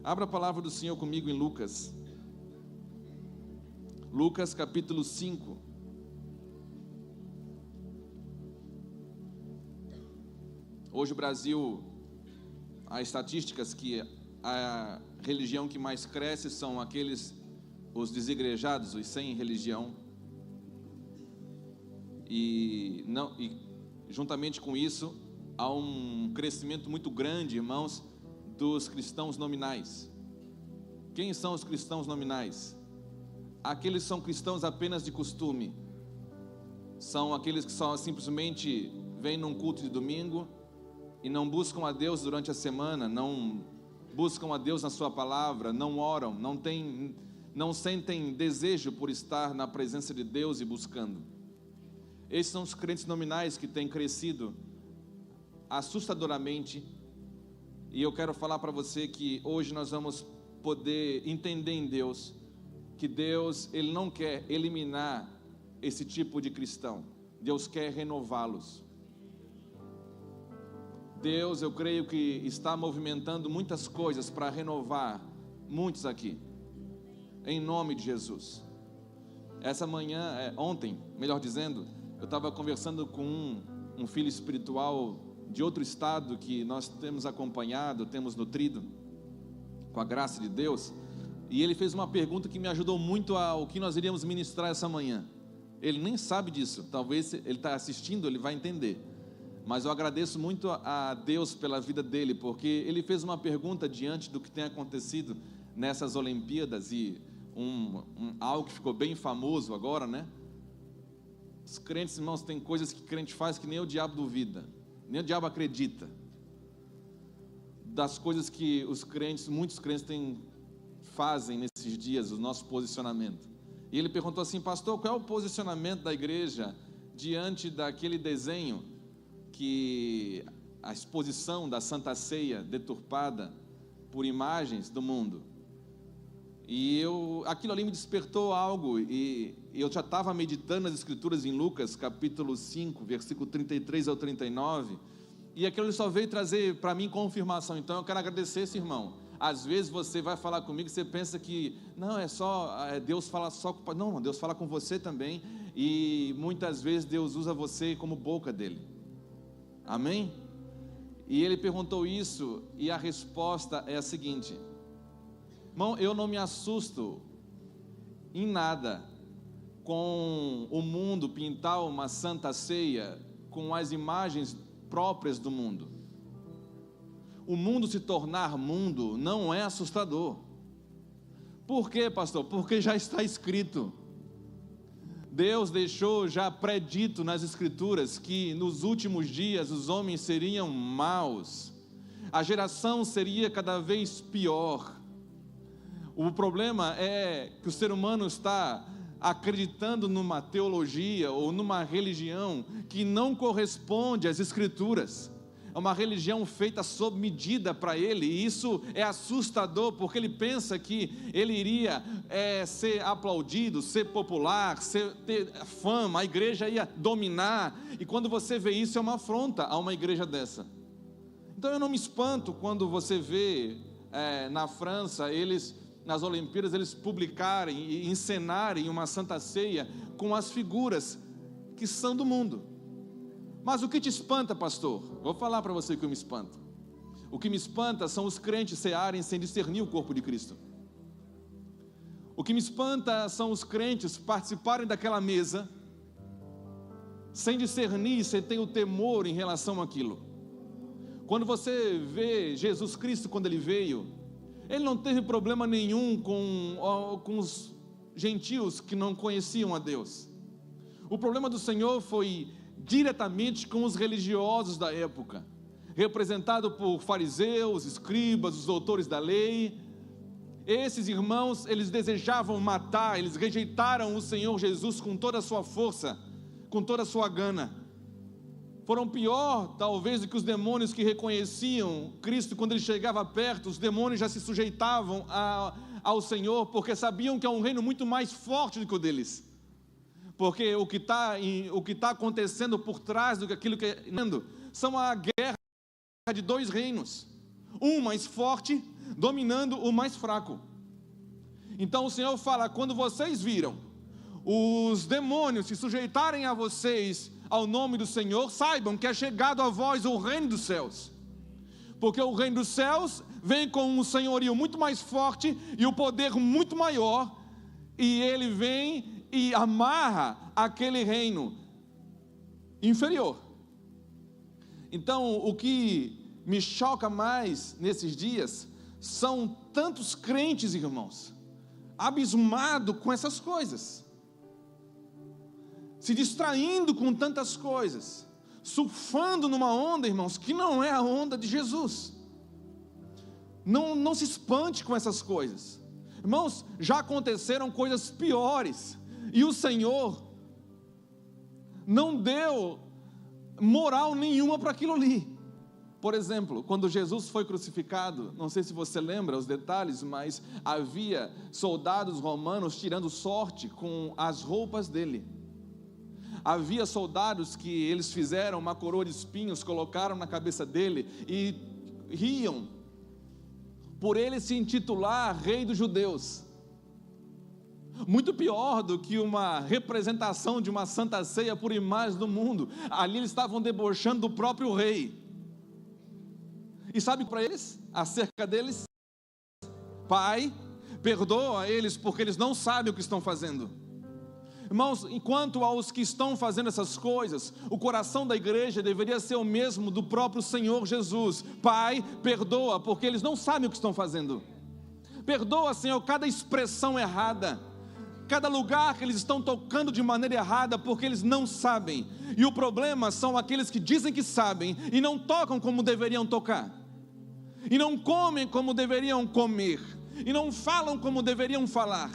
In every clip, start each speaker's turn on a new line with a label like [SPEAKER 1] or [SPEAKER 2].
[SPEAKER 1] Abra a palavra do Senhor comigo em Lucas. Lucas capítulo 5. Hoje o Brasil, há estatísticas que a religião que mais cresce são os desigrejados, os sem religião. E juntamente com isso, há um crescimento muito grande, irmãos, dos cristãos nominais. Quem são os cristãos nominais? Aqueles que são cristãos apenas de costume. São aqueles que só simplesmente vêm num culto de domingo e não buscam a Deus durante a semana, não buscam a Deus na sua palavra, não oram, não sentem desejo por estar na presença de Deus e buscando. Esses são os crentes nominais que têm crescido assustadoramente. E eu quero falar para você que hoje nós vamos poder entender em Deus que Deus, Ele não quer eliminar esse tipo de cristão. Deus quer renová-los. Deus, eu creio que está movimentando muitas coisas para renovar muitos aqui, em nome de Jesus. Essa manhã, ontem, melhor dizendo, eu estava conversando com um filho espiritual de outro estado que nós temos acompanhado, temos nutrido com a graça de Deus, e ele fez uma pergunta que me ajudou muito ao que nós iríamos ministrar essa manhã. Ele nem sabe disso, talvez ele está assistindo, ele vai entender, mas eu agradeço muito a Deus pela vida dele, porque ele fez uma pergunta diante do que tem acontecido nessas Olimpíadas, e algo que ficou bem famoso agora, né? Os crentes, irmãos, tem coisas que crente faz que nem o diabo duvida, nem o diabo acredita, das coisas que muitos crentes fazem nesses dias, o nosso posicionamento. E ele perguntou assim: pastor, qual é o posicionamento da igreja diante daquele desenho, que a exposição da Santa Ceia deturpada por imagens do mundo? E aquilo ali me despertou algo, e eu já estava meditando nas escrituras em Lucas capítulo 5, versículo 33 ao 39, e aquilo ali só veio trazer para mim confirmação. Então eu quero agradecer esse irmão. Às vezes você vai falar comigo e você pensa que não, Deus fala só com... Não, Deus fala com você também, e muitas vezes Deus usa você como boca dele. Amém? E ele perguntou isso, e a resposta é a seguinte: irmão, eu não me assusto em nada com o mundo pintar uma Santa Ceia com as imagens próprias do mundo. O mundo se tornar mundo não é assustador. Por quê, pastor? Porque já está escrito. Deus deixou já predito nas escrituras que nos últimos dias os homens seriam maus, a geração seria cada vez pior. O problema é que o ser humano está acreditando numa teologia ou numa religião que não corresponde às escrituras. É uma religião feita sob medida para ele, e isso é assustador, porque ele pensa que ele iria ser aplaudido, ser popular, ter fama, a igreja ia dominar, e quando você vê isso é uma afronta a uma igreja dessa. Então eu não me espanto quando você vê na França, nas Olimpíadas, eles publicarem e encenarem uma Santa Ceia com as figuras que são do mundo. Mas o que te espanta, pastor? Vou falar para você o que me espanta. O que me espanta são os crentes cearem sem discernir o corpo de Cristo. O que me espanta são os crentes participarem daquela mesa sem discernir, sem ter o temor em relação àquilo. Quando você vê Jesus Cristo, quando Ele veio, Ele não teve problema nenhum com os gentios que não conheciam a Deus. O problema do Senhor foi diretamente com os religiosos da época, representado por fariseus, escribas, os doutores da lei. Esses irmãos, eles desejavam matar, eles rejeitaram o Senhor Jesus com toda a sua força, com toda a sua gana. Foram pior, talvez, do que os demônios que reconheciam Cristo. Quando Ele chegava perto, os demônios já se sujeitavam ao Senhor, porque sabiam que é um reino muito mais forte do que o deles. Porque o que está acontecendo por trás do que aquilo que são a guerra de dois reinos. um mais forte dominando o mais fraco. Então o Senhor fala: quando vocês viram os demônios se sujeitarem a vocês ao nome do Senhor, saibam que é chegado a vós o reino dos céus, porque o reino dos céus vem com um senhorio muito mais forte e o poder muito maior, e ele vem e amarra aquele reino inferior. Então o que me choca mais nesses dias são tantos crentes, irmãos, abismados com essas coisas, se distraindo com tantas coisas, surfando numa onda, irmãos, que não é a onda de Jesus. Não se espante com essas coisas, irmãos. Já aconteceram coisas piores, e o Senhor não deu moral nenhuma para aquilo ali. Por exemplo, quando Jesus foi crucificado, não sei se você lembra os detalhes, mas havia soldados romanos tirando sorte com as roupas dele. Havia soldados que eles fizeram uma coroa de espinhos, colocaram na cabeça dele e riam por ele se intitular Rei dos Judeus. Muito pior do que uma representação de uma santa ceia por imagem do mundo. Ali eles estavam debochando do próprio rei. E sabe para eles, acerca deles? Pai, perdoa eles porque eles não sabem o que estão fazendo. Irmãos, enquanto aos que estão fazendo essas coisas, o coração da igreja deveria ser o mesmo do próprio Senhor Jesus. Pai, perdoa porque eles não sabem o que estão fazendo. Perdoa, Senhor, cada expressão errada, cada lugar que eles estão tocando de maneira errada, porque eles não sabem. E o problema são aqueles que dizem que sabem e não tocam como deveriam tocar, e não comem como deveriam comer, e não falam como deveriam falar,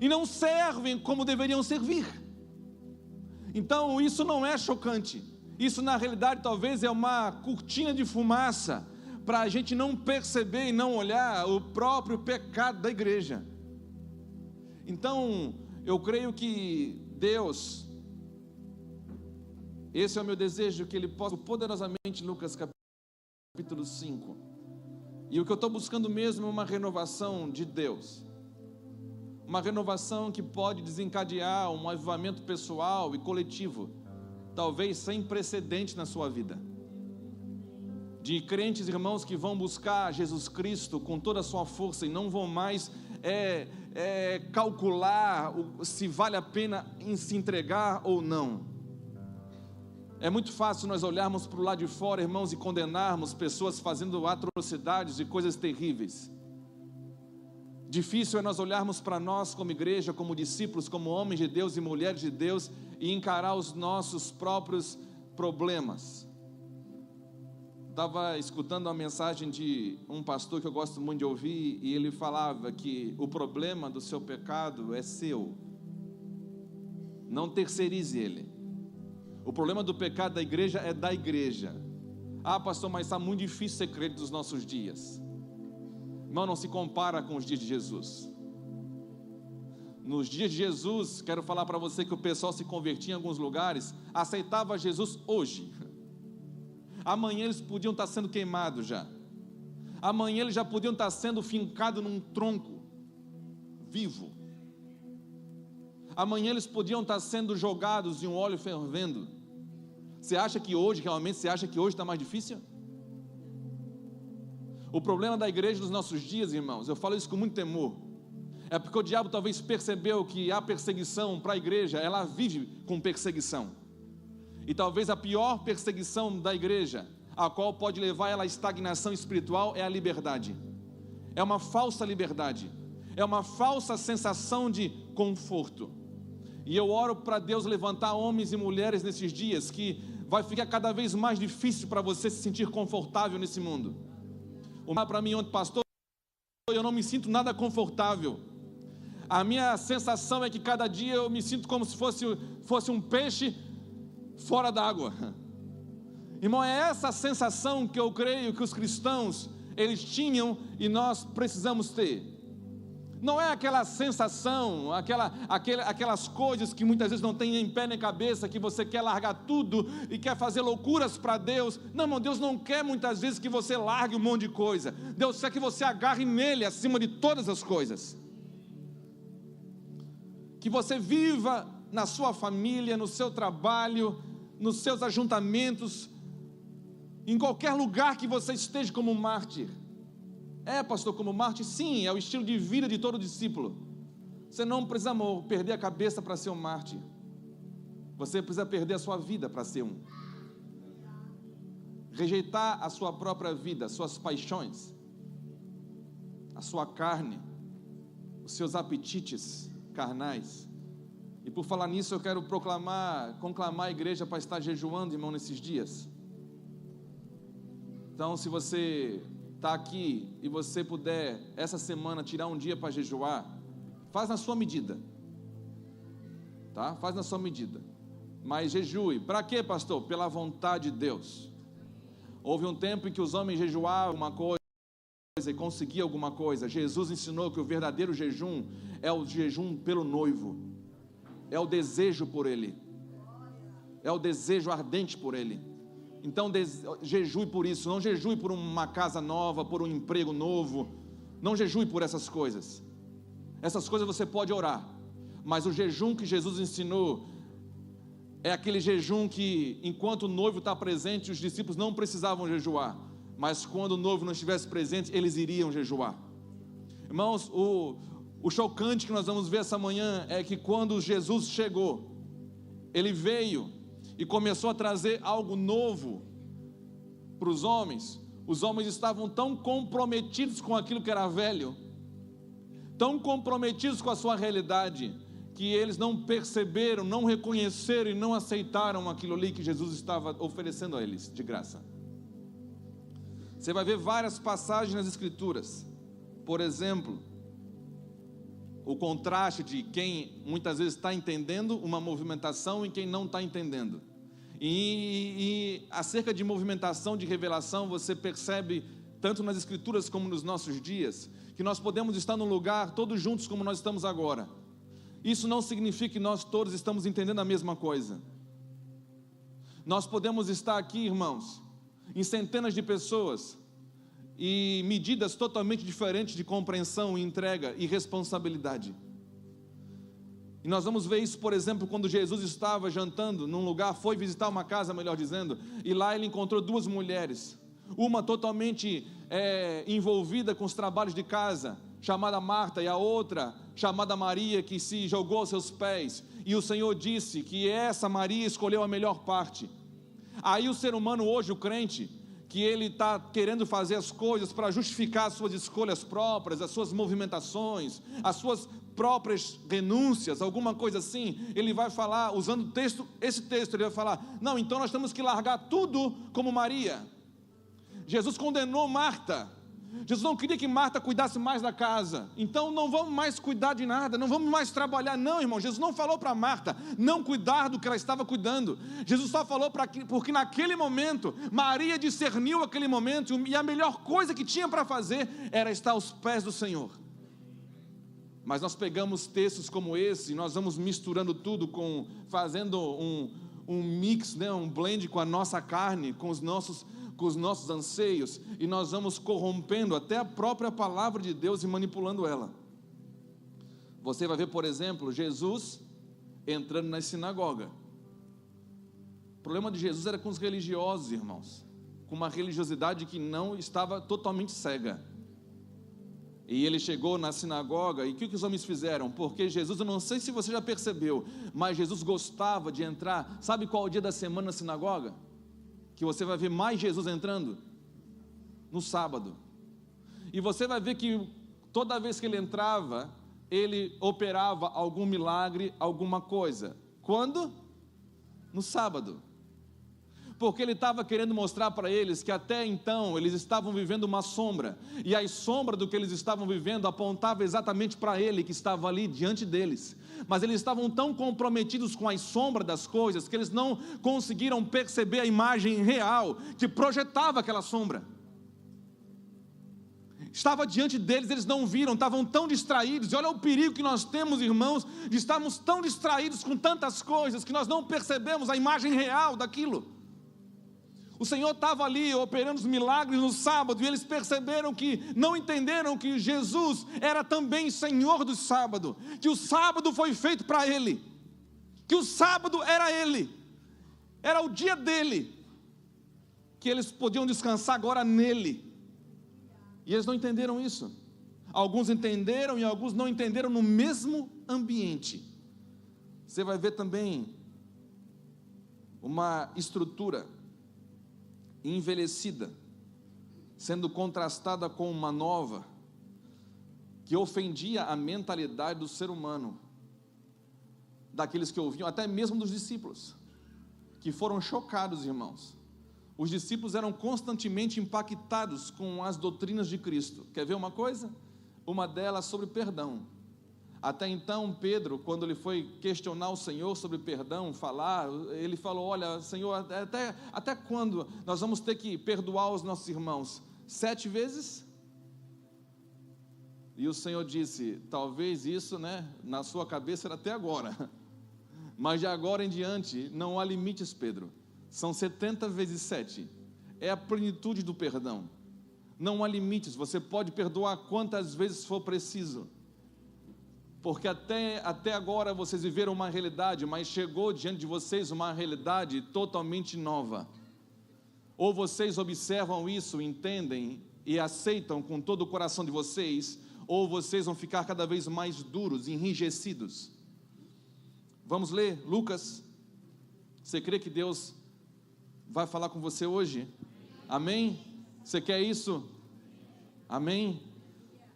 [SPEAKER 1] e não servem como deveriam servir. Então isso não é chocante. Isso na realidade talvez é uma cortina de fumaça para a gente não perceber e não olhar o próprio pecado da igreja. Então eu creio que Deus, esse é o meu desejo, que Ele possa poderosamente, Lucas capítulo 5, e o que eu estou buscando mesmo é uma renovação de Deus, uma renovação que pode desencadear um avivamento pessoal e coletivo, talvez sem precedente na sua vida, de crentes, irmãos, que vão buscar Jesus Cristo com toda a sua força e não vão mais calcular se vale a pena em se entregar ou não. É muito fácil nós olharmos para o lado de fora, irmãos, e condenarmos pessoas fazendo atrocidades e coisas terríveis. Difícil é nós olharmos para nós como igreja, como discípulos, como homens de Deus e mulheres de Deus, e encarar os nossos próprios problemas. Estava escutando uma mensagem de um pastor que eu gosto muito de ouvir, e ele falava que o problema do seu pecado é seu, não terceirize ele. O problema do pecado da igreja é da igreja. Ah, pastor, mas está muito difícil ser crente nos nossos dias. Irmão, não se compara com os dias de Jesus. Nos dias de Jesus, quero falar para você que o pessoal se convertia em alguns lugares, aceitava Jesus hoje. Amanhã eles podiam estar sendo queimados já. Amanhã eles já podiam estar sendo fincados num tronco vivo. Amanhã eles podiam estar sendo jogados em um óleo fervendo. Você acha que hoje, realmente, está mais difícil? O problema da igreja nos nossos dias, irmãos, eu falo isso com muito temor, é porque o diabo talvez percebeu que a perseguição para a igreja, ela vive com perseguição. E talvez a pior perseguição da igreja, a qual pode levar ela à estagnação espiritual, é a liberdade. É uma falsa liberdade, é uma falsa sensação de conforto. E eu oro para Deus levantar homens e mulheres nesses dias, que vai ficar cada vez mais difícil para você se sentir confortável nesse mundo. Para mim ontem, pastor, eu não me sinto nada confortável. A minha sensação é que cada dia eu me sinto como se fosse um peixe fora d'água. Irmão, é essa sensação que eu creio que os cristãos, eles tinham e nós precisamos ter. Não é aquela sensação, aquelas coisas que muitas vezes não tem nem pé nem cabeça, que você quer largar tudo e quer fazer loucuras para Deus. Não, irmão, Deus não quer muitas vezes que você largue um monte de coisa. Deus quer que você agarre nele acima de todas as coisas. Que você viva na sua família, no seu trabalho, nos seus ajuntamentos, em qualquer lugar que você esteja como mártir. Pastor, como mártir? Sim, é o estilo de vida de todo discípulo. Você não precisa perder a cabeça para ser um mártir. Você precisa perder a sua vida para ser um. Rejeitar a sua própria vida, suas paixões, a sua carne, os seus apetites carnais. E por falar nisso, eu quero conclamar a igreja para estar jejuando, irmão, nesses dias. Então, se você está aqui e você puder, essa semana, tirar um dia para jejuar, faz na sua medida, tá? Faz na sua medida, mas jejue. Para quê, pastor? Pela vontade de Deus. Houve um tempo em que os homens jejuavam uma coisa e conseguiam alguma coisa. Jesus ensinou que o verdadeiro jejum é o jejum pelo noivo, é o desejo por ele, é o desejo ardente por ele. Então jejue por isso, não jejue por uma casa nova, por um emprego novo, não jejue por essas coisas você pode orar, mas o jejum que Jesus ensinou, é aquele jejum que enquanto o noivo está presente, os discípulos não precisavam jejuar, mas quando o noivo não estivesse presente, eles iriam jejuar. Irmãos, o chocante que nós vamos ver essa manhã, é que quando Jesus chegou, ele veio e começou a trazer algo novo para os homens estavam tão comprometidos com aquilo que era velho, tão comprometidos com a sua realidade, que eles não perceberam, não reconheceram e não aceitaram aquilo ali que Jesus estava oferecendo a eles, de graça. Você vai ver várias passagens nas Escrituras, por exemplo, o contraste de quem muitas vezes está entendendo uma movimentação e quem não está entendendo. E acerca de movimentação, de revelação, você percebe, tanto nas Escrituras como nos nossos dias, que nós podemos estar num lugar todos juntos como nós estamos agora. Isso não significa que nós todos estamos entendendo a mesma coisa. Nós podemos estar aqui, irmãos, em centenas de pessoas, e medidas totalmente diferentes de compreensão, entrega e responsabilidade. E nós vamos ver isso, por exemplo, quando Jesus estava jantando num lugar, foi visitar uma casa, melhor dizendo, e lá ele encontrou duas mulheres, uma totalmente envolvida com os trabalhos de casa, chamada Marta, e a outra chamada Maria, que se jogou aos seus pés, e o Senhor disse que essa Maria escolheu a melhor parte. Aí o ser humano hoje, o crente, que ele está querendo fazer as coisas para justificar as suas escolhas próprias, as suas movimentações, as suas próprias renúncias, alguma coisa assim, ele vai falar, usando esse texto, ele vai falar, não, então nós temos que largar tudo como Maria. Jesus condenou Marta. Jesus não queria que Marta cuidasse mais da casa, então não vamos mais cuidar de nada, não vamos mais trabalhar. Não, irmão, Jesus não falou para Marta não cuidar do que ela estava cuidando. Jesus só falou porque naquele momento Maria discerniu aquele momento, e a melhor coisa que tinha para fazer era estar aos pés do Senhor. Mas nós pegamos textos como esse, nós vamos misturando tudo, fazendo um mix, um blend com a nossa carne, com os nossos anseios, e nós vamos corrompendo até a própria palavra de Deus e manipulando ela. Você vai ver, por exemplo, Jesus entrando na sinagoga. O problema de Jesus era com os religiosos, irmãos, com uma religiosidade que não estava totalmente cega. E ele chegou na sinagoga, e o que os homens fizeram? Porque Jesus, eu não sei se você já percebeu, mas Jesus gostava de entrar. Sabe qual é o dia da semana na sinagoga que você vai ver mais Jesus entrando? No sábado. E você vai ver que toda vez que ele entrava, ele operava algum milagre, alguma coisa. Quando? No sábado. Porque ele estava querendo mostrar para eles que até então eles estavam vivendo uma sombra, e a sombra do que eles estavam vivendo apontava exatamente para ele que estava ali diante deles, mas eles estavam tão comprometidos com a sombra das coisas que eles não conseguiram perceber a imagem real que projetava aquela sombra. estava diante deles, eles não viram, estavam tão distraídos. E olha o perigo que nós temos, irmãos, de estarmos tão distraídos com tantas coisas, que nós não percebemos a imagem real daquilo. O Senhor estava ali operando os milagres no sábado, e eles perceberam que, não entenderam que Jesus era também Senhor do sábado, que o sábado foi feito para Ele, que o sábado era Ele, era o dia dEle, que eles podiam descansar agora nele. E eles não entenderam isso. Alguns entenderam e alguns não entenderam no mesmo ambiente. Você vai ver também uma estrutura envelhecida sendo contrastada com uma nova, que ofendia a mentalidade do ser humano, daqueles que ouviam, até mesmo dos discípulos, que foram chocados, irmãos. Os discípulos eram constantemente impactados com as doutrinas de Cristo. Quer ver uma coisa? Uma delas sobre perdão. Até então, Pedro, quando ele foi questionar o Senhor sobre perdão, ele falou: olha, Senhor, até quando nós vamos ter que perdoar os nossos irmãos? 7 vezes? E o Senhor disse: talvez isso, na sua cabeça era até agora, mas de agora em diante não há limites, Pedro. São 70 vezes 7, é a plenitude do perdão, não há limites, você pode perdoar quantas vezes for preciso, porque até agora vocês viveram uma realidade, mas chegou diante de vocês uma realidade totalmente nova. Ou vocês observam isso, entendem e aceitam com todo o coração de vocês, ou vocês vão ficar cada vez mais duros, enrijecidos. Vamos ler Lucas. Você crê que Deus vai falar com você hoje? Amém? Você quer isso? Amém?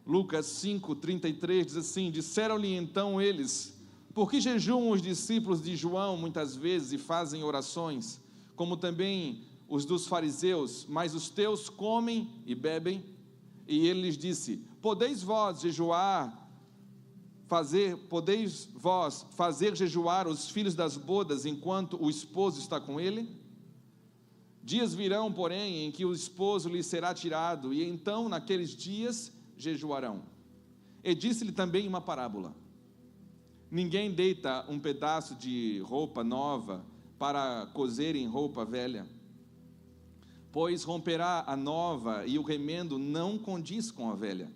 [SPEAKER 1] Lucas 5:33 diz assim: disseram-lhe então eles: por que jejuam os discípulos de João muitas vezes e fazem orações, como também os dos fariseus, mas os teus comem e bebem? E ele lhes disse: podeis vós fazer jejuar os filhos das bodas enquanto o esposo está com ele? Dias virão, porém, em que o esposo lhe será tirado, e então naqueles dias jejuarão. E disse-lhe também uma parábola: ninguém deita um pedaço de roupa nova para cozer em roupa velha, pois romperá a nova e o remendo não condiz com a velha.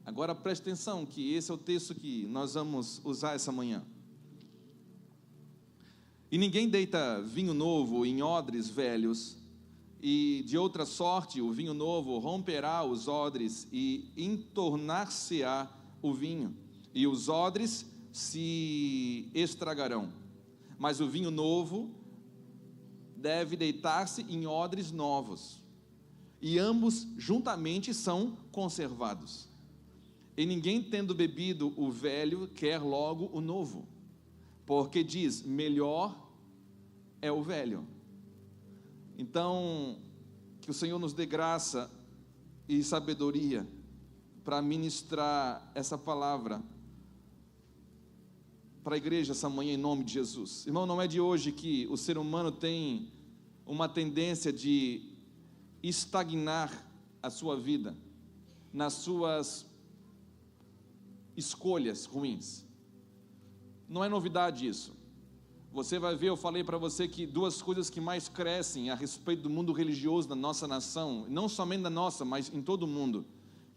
[SPEAKER 1] Agora preste atenção, que esse é o texto que nós vamos usar essa manhã. E ninguém deita vinho novo em odres velhos, e de outra sorte o vinho novo romperá os odres e entornar-se-á o vinho, e os odres se estragarão. Mas o vinho novo deve deitar-se em odres novos, e ambos juntamente são conservados. E ninguém, tendo bebido o velho, quer logo o novo, porque diz: melhor é o velho. Então, que o Senhor nos dê graça e sabedoria para ministrar essa palavra para a igreja essa manhã, em nome de Jesus. Irmão, não é de hoje que o ser humano tem uma tendência de estagnar a sua vida nas suas escolhas ruins. Não é novidade isso. Você vai ver, eu falei para você que 2 coisas que mais crescem a respeito do mundo religioso da nossa nação, não somente da nossa, mas em todo o mundo,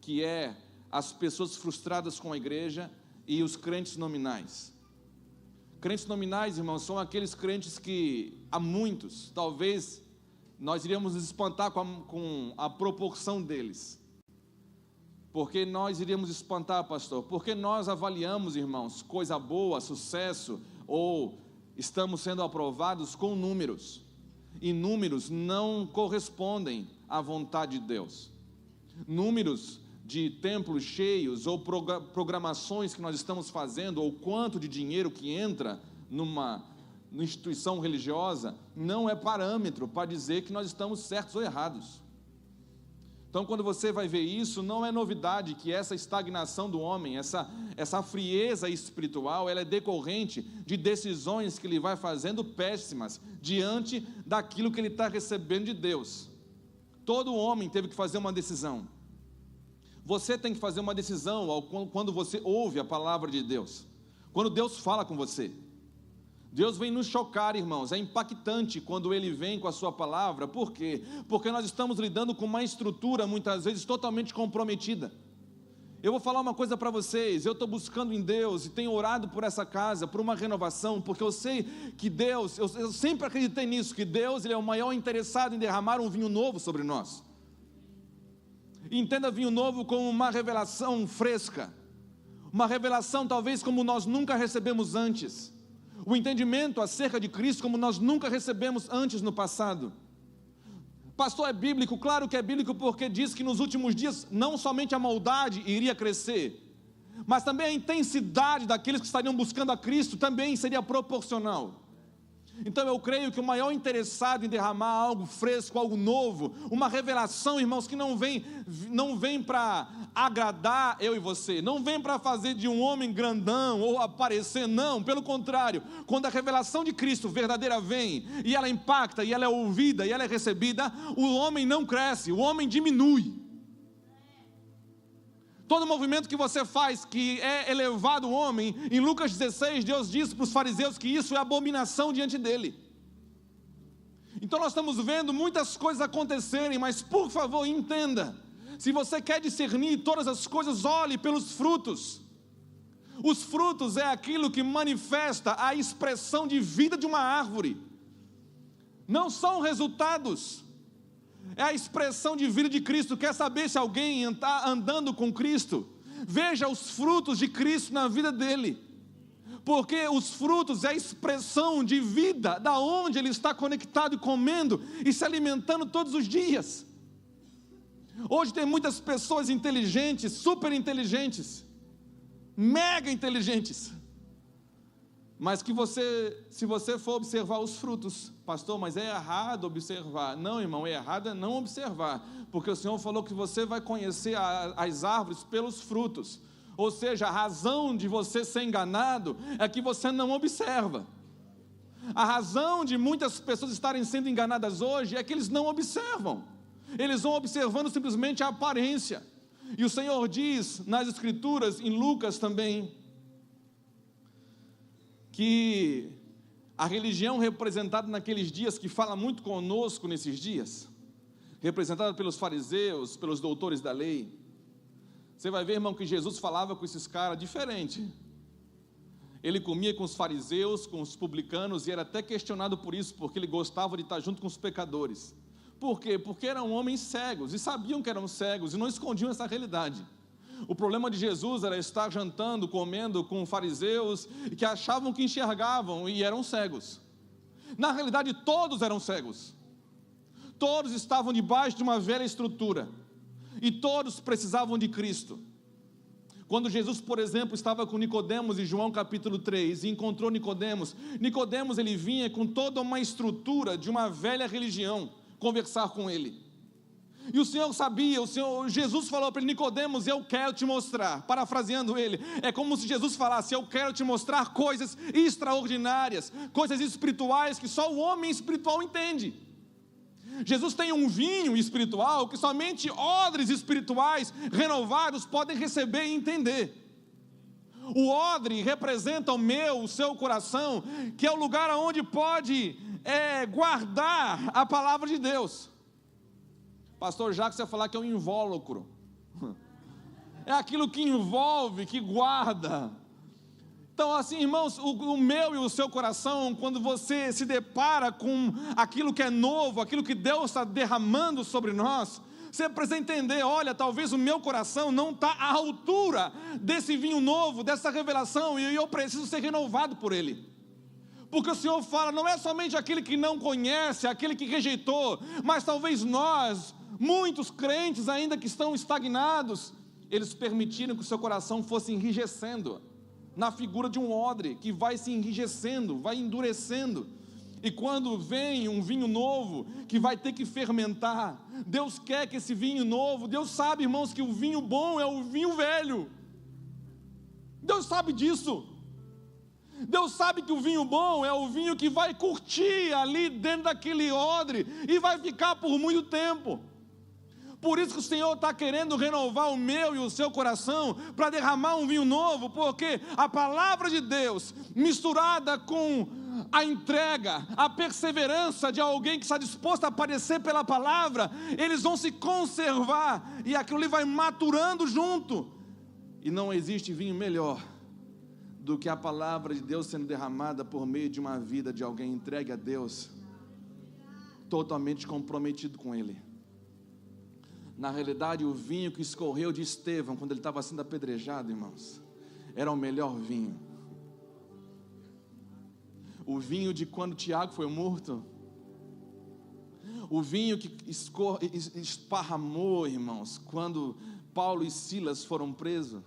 [SPEAKER 1] que é as pessoas frustradas com a igreja e os crentes nominais. Crentes nominais, irmãos, são aqueles crentes que há muitos, talvez nós iríamos nos espantar com a proporção deles. Porque nós iríamos espantar, pastor? Porque nós avaliamos, irmãos, coisa boa, sucesso, ou estamos sendo aprovados com números, e números não correspondem à vontade de Deus. Números de templos cheios, ou programações que nós estamos fazendo, ou quanto de dinheiro que entra numa instituição religiosa, não é parâmetro para dizer que nós estamos certos ou errados. Então, quando você vai ver isso, não é novidade que essa estagnação do homem, essa frieza espiritual, ela é decorrente de decisões que ele vai fazendo péssimas, diante daquilo que ele está recebendo de Deus. Todo homem teve que fazer uma decisão. Você tem que fazer uma decisão quando você ouve a palavra de Deus, quando Deus fala com você. Deus vem nos chocar, irmãos, é impactante quando Ele vem com a sua palavra. Por quê? Porque nós estamos lidando com uma estrutura, muitas vezes, totalmente comprometida. Eu vou falar uma coisa para vocês, eu estou buscando em Deus e tenho orado por essa casa, por uma renovação, porque eu sei que Deus, eu sempre acreditei nisso, que Deus, Ele é o maior interessado em derramar um vinho novo sobre nós. Entenda vinho novo como uma revelação fresca, uma revelação talvez como nós nunca recebemos antes, o entendimento acerca de Cristo como nós nunca recebemos antes no passado. Pastor, é bíblico? Claro que é bíblico, porque diz que nos últimos dias não somente a maldade iria crescer, mas também a intensidade daqueles que estariam buscando a Cristo também seria proporcional. Então eu creio que o maior interessado em derramar algo fresco, algo novo, uma revelação, irmãos, que não vem para agradar eu e você, não vem para fazer de um homem grandão ou aparecer, não, pelo contrário, quando a revelação de Cristo verdadeira vem, e ela impacta, e ela é ouvida, e ela é recebida, o homem não cresce, o homem diminui. Todo movimento que você faz que é elevado o homem, em Lucas 16, Deus diz para os fariseus que isso é abominação diante dele. Então nós estamos vendo muitas coisas acontecerem, mas por favor entenda, se você quer discernir todas as coisas, olhe pelos frutos. Os frutos é aquilo que manifesta a expressão de vida de uma árvore, não são resultados. É a expressão de vida de Cristo. Quer saber se alguém está andando com Cristo? Veja os frutos de Cristo na vida dele, porque os frutos é a expressão de vida, da onde ele está conectado e comendo e se alimentando todos os dias. Hoje tem muitas pessoas inteligentes, super inteligentes, mega inteligentes, mas que se você for observar os frutos, pastor, mas é errado observar. Não, irmão, é errado é não observar, porque o Senhor falou que você vai conhecer as árvores pelos frutos. Ou seja, a razão de você ser enganado é que você não observa. A razão de muitas pessoas estarem sendo enganadas hoje é que eles não observam. Eles vão observando simplesmente a aparência. E o Senhor diz nas Escrituras, em Lucas também, que a religião representada naqueles dias, que fala muito conosco nesses dias, representada pelos fariseus, pelos doutores da lei, você vai ver, irmão, que Jesus falava com esses caras diferente. Ele comia com os fariseus, com os publicanos, e era até questionado por isso, porque ele gostava de estar junto com os pecadores. Por quê? Porque eram homens cegos, e sabiam que eram cegos, e não escondiam essa realidade. O problema de Jesus era estar jantando, comendo com fariseus que achavam que enxergavam e eram cegos. Na realidade, todos eram cegos. Todos estavam debaixo de uma velha estrutura e todos precisavam de Cristo. Quando Jesus, por exemplo, estava com Nicodemos em João capítulo 3 e encontrou Nicodemos, ele vinha com toda uma estrutura de uma velha religião conversar com ele. E o Senhor sabia, Jesus falou para ele: Nicodemos, eu quero te mostrar. Parafraseando ele, é como se Jesus falasse: eu quero te mostrar coisas extraordinárias, coisas espirituais que só o homem espiritual entende. Jesus tem um vinho espiritual que somente odres espirituais renovados podem receber e entender. O odre representa o seu coração, que é o lugar onde pode guardar a palavra de Deus. Pastor Jacques vai falar que é um invólucro. É aquilo que envolve, que guarda. Então assim, irmãos, o meu e o seu coração, quando você se depara com aquilo que é novo, aquilo que Deus está derramando sobre nós, você precisa entender: olha, talvez o meu coração não está à altura desse vinho novo, dessa revelação, e eu preciso ser renovado por ele. Porque o Senhor fala, não é somente aquele que não conhece, aquele que rejeitou, mas talvez nós, muitos crentes ainda que estão estagnados, eles permitiram que o seu coração fosse enrijecendo, na figura de um odre, que vai se enrijecendo, vai endurecendo, e quando vem um vinho novo, que vai ter que fermentar, Deus quer que esse vinho novo, Deus sabe, irmãos, que o vinho bom é o vinho velho, Deus sabe disso. Deus sabe que o vinho bom é o vinho que vai curtir ali dentro daquele odre e vai ficar por muito tempo. Por isso que o Senhor está querendo renovar o meu e o seu coração, para derramar um vinho novo, porque a palavra de Deus, misturada com a entrega, a perseverança de alguém que está disposto a aparecer pela palavra, eles vão se conservar, e aquilo ali vai maturando junto, e não existe vinho melhor do que a palavra de Deus sendo derramada por meio de uma vida de alguém entregue a Deus, totalmente comprometido com Ele. Na realidade, o vinho que escorreu de Estevão, quando ele estava sendo apedrejado, irmãos, era o melhor vinho. O vinho de quando Tiago foi morto, o vinho que esparramou, irmãos, quando Paulo e Silas foram presos,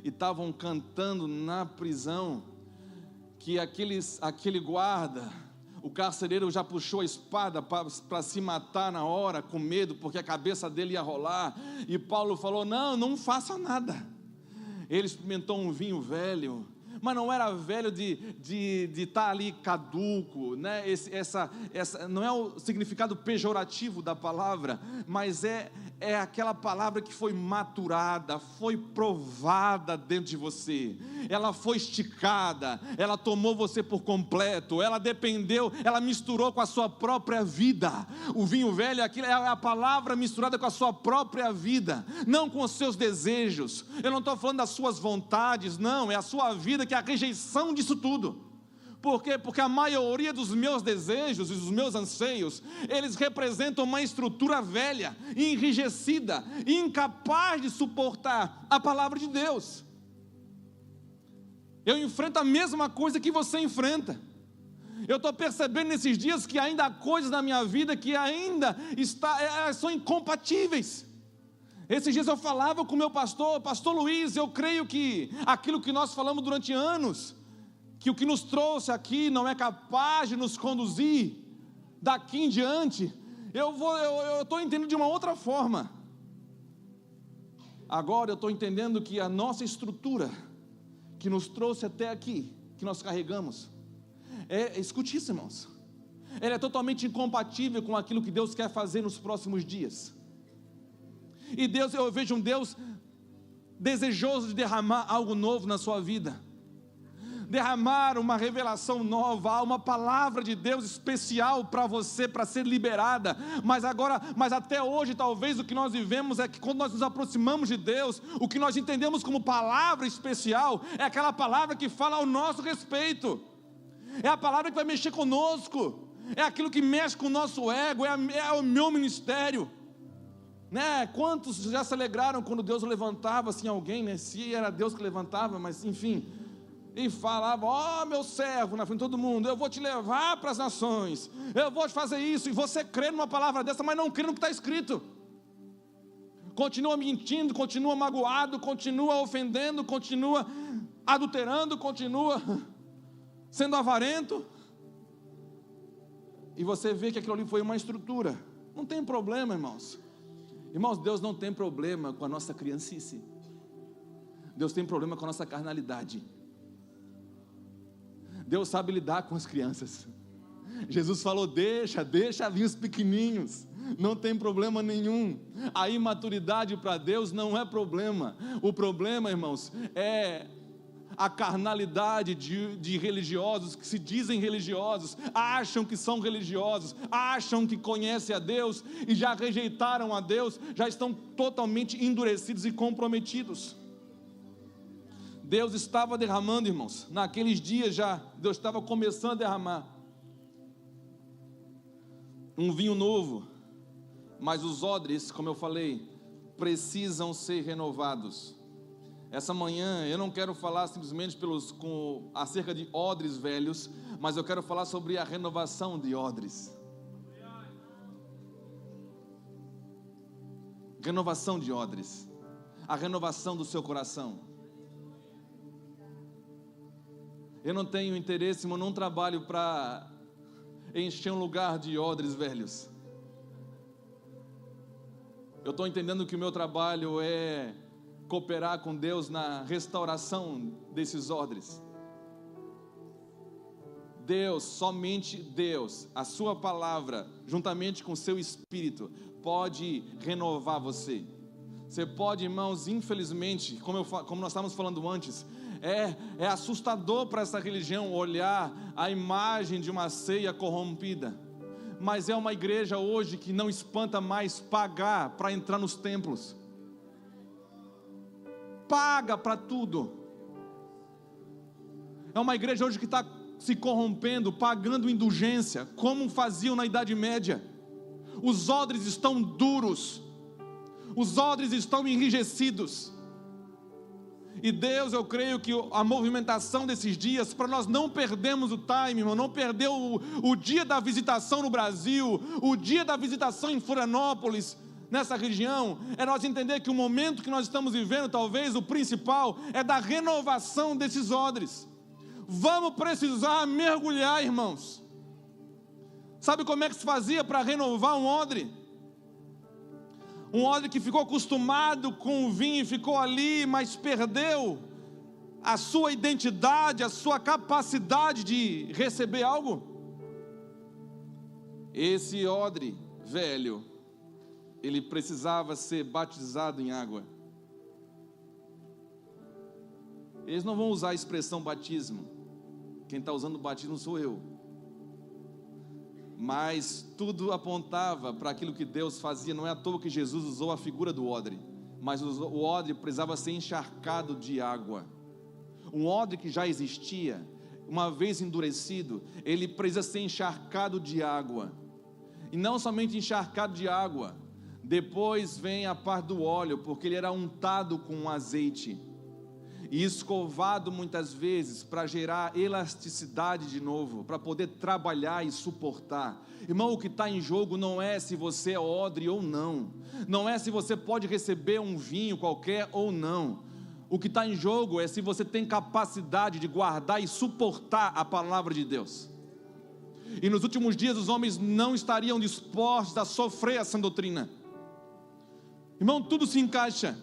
[SPEAKER 1] e estavam cantando na prisão, que aquele guarda, o carcereiro já puxou a espada para se matar na hora, com medo, porque a cabeça dele ia rolar, e Paulo falou, não faça nada. Ele experimentou um vinho velho, mas não era velho de estar ali caduco, né? Essa não é o significado pejorativo da palavra, mas é aquela palavra que foi maturada, foi provada dentro de você, ela foi esticada, ela tomou você por completo, ela misturou com a sua própria vida. O vinho velho é a palavra misturada com a sua própria vida, não com os seus desejos. Eu não estou falando das suas vontades, não, é a sua vida que é a rejeição disso tudo. Por quê? Porque a maioria dos meus desejos e dos meus anseios, eles representam uma estrutura velha, enrijecida, incapaz de suportar a palavra de Deus. Eu enfrento a mesma coisa que você enfrenta. Eu estou percebendo nesses dias que ainda há coisas na minha vida que ainda são incompatíveis. Esses dias eu falava com o meu pastor Luiz, eu creio que aquilo que nós falamos durante anos, que o que nos trouxe aqui não é capaz de nos conduzir daqui em diante, eu estou entendendo de uma outra forma. Agora eu estou entendendo que a nossa estrutura, que nos trouxe até aqui, que nós carregamos, escute isso, irmãos, ela é totalmente incompatível com aquilo que Deus quer fazer nos próximos dias. E eu vejo um Deus desejoso de derramar algo novo na sua vida, derramar uma revelação nova, uma palavra de Deus especial para você, para ser liberada. Mas até hoje, talvez o que nós vivemos é que quando nós nos aproximamos de Deus, o que nós entendemos como palavra especial é aquela palavra que fala ao nosso respeito, é a palavra que vai mexer conosco, é aquilo que mexe com o nosso ego, é o meu ministério, né? Quantos já se alegraram quando Deus levantava assim alguém, né? Se era Deus que levantava, mas enfim, e falava, meu servo, na frente de todo mundo, eu vou te levar para as nações, eu vou te fazer isso, e você crê numa palavra dessa, mas não crê no que está escrito, continua mentindo, continua magoado, continua ofendendo, continua adulterando, continua sendo avarento, e você vê que aquilo ali foi uma estrutura. Não tem problema, irmãos, Deus não tem problema com a nossa criancice, Deus tem problema com a nossa carnalidade. Deus sabe lidar com as crianças. Jesus falou, deixa vir os pequenininhos, não tem problema nenhum. A imaturidade para Deus não é problema. O problema, irmãos, é a carnalidade de religiosos que se dizem religiosos, acham que são religiosos, acham que conhecem a Deus e já rejeitaram a Deus, já estão totalmente endurecidos e comprometidos. Deus estava derramando, irmãos, naqueles dias já, Deus estava começando a derramar um vinho novo, mas os odres, como eu falei, precisam ser renovados. Essa manhã eu não quero falar simplesmente acerca de odres velhos, mas eu quero falar sobre a renovação de odres. Renovação de odres, a renovação do seu coração. Eu não tenho interesse, eu não trabalho para encher um lugar de odres velhos. Eu estou entendendo que o meu trabalho é cooperar com Deus na restauração desses odres. Deus, somente Deus, a sua palavra, juntamente com o seu Espírito, pode renovar você. Você pode, irmãos, infelizmente, como nós estávamos falando antes, é assustador para essa religião olhar a imagem de uma ceia corrompida, mas é uma igreja hoje que não espanta mais pagar para entrar nos templos, paga para tudo. É uma igreja hoje que está se corrompendo, pagando indulgência, como faziam na Idade Média. Os odres estão duros, os odres estão enrijecidos. E Deus, eu creio que a movimentação desses dias, para nós não perdermos o time, irmão, não perder o dia da visitação no Brasil, o dia da visitação em Florianópolis, nessa região, é nós entender que o momento que nós estamos vivendo, talvez o principal, é da renovação desses odres. Vamos precisar mergulhar, irmãos. Sabe como é que se fazia para renovar um odre? Um odre que ficou acostumado com o vinho e ficou ali, mas perdeu a sua identidade, a sua capacidade de receber algo. Esse odre velho, ele precisava ser batizado em água. Eles não vão usar a expressão batismo. Quem está usando o batismo sou eu. Mas tudo apontava para aquilo que Deus fazia. Não é à toa que Jesus usou a figura do odre, mas o odre precisava ser encharcado de água. Um odre que já existia, uma vez endurecido, ele precisa ser encharcado de água. E não somente encharcado de água, depois vem a parte do óleo, porque ele era untado com azeite e escovado muitas vezes para gerar elasticidade de novo, para poder trabalhar e suportar. Irmão, o que está em jogo não é se você é odre ou não, não é se você pode receber um vinho qualquer ou não. O que está em jogo é se você tem capacidade de guardar e suportar a palavra de Deus. E nos últimos dias os homens não estariam dispostos a sofrer essa doutrina. Irmão, tudo se encaixa.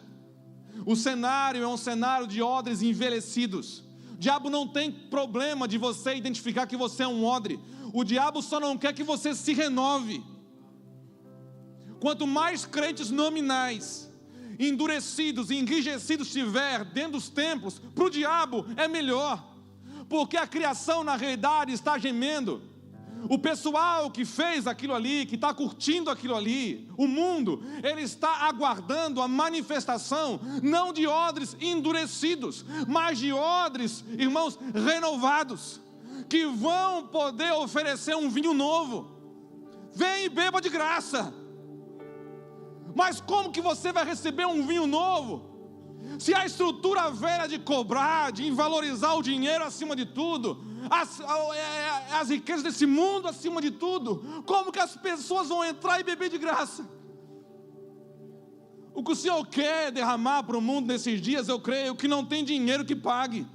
[SPEAKER 1] O cenário é um cenário de odres envelhecidos. O diabo não tem problema de você identificar que você é um odre. O diabo só não quer que você se renove. Quanto mais crentes nominais, endurecidos e enrijecidos tiver dentro dos templos, para o diabo é melhor, porque a criação na realidade está gemendo. O pessoal que fez aquilo ali, que está curtindo aquilo ali, o mundo, ele está aguardando a manifestação, não de odres endurecidos, mas de odres, irmãos, renovados, que vão poder oferecer um vinho novo. Vem e beba de graça. Mas como que você vai receber um vinho novo, se a estrutura velha de cobrar, de valorizar o dinheiro acima de tudo, as riquezas desse mundo acima de tudo, como que as pessoas vão entrar e beber de graça? O que o Senhor quer derramar para o mundo nesses dias, eu creio que não tem dinheiro que pague.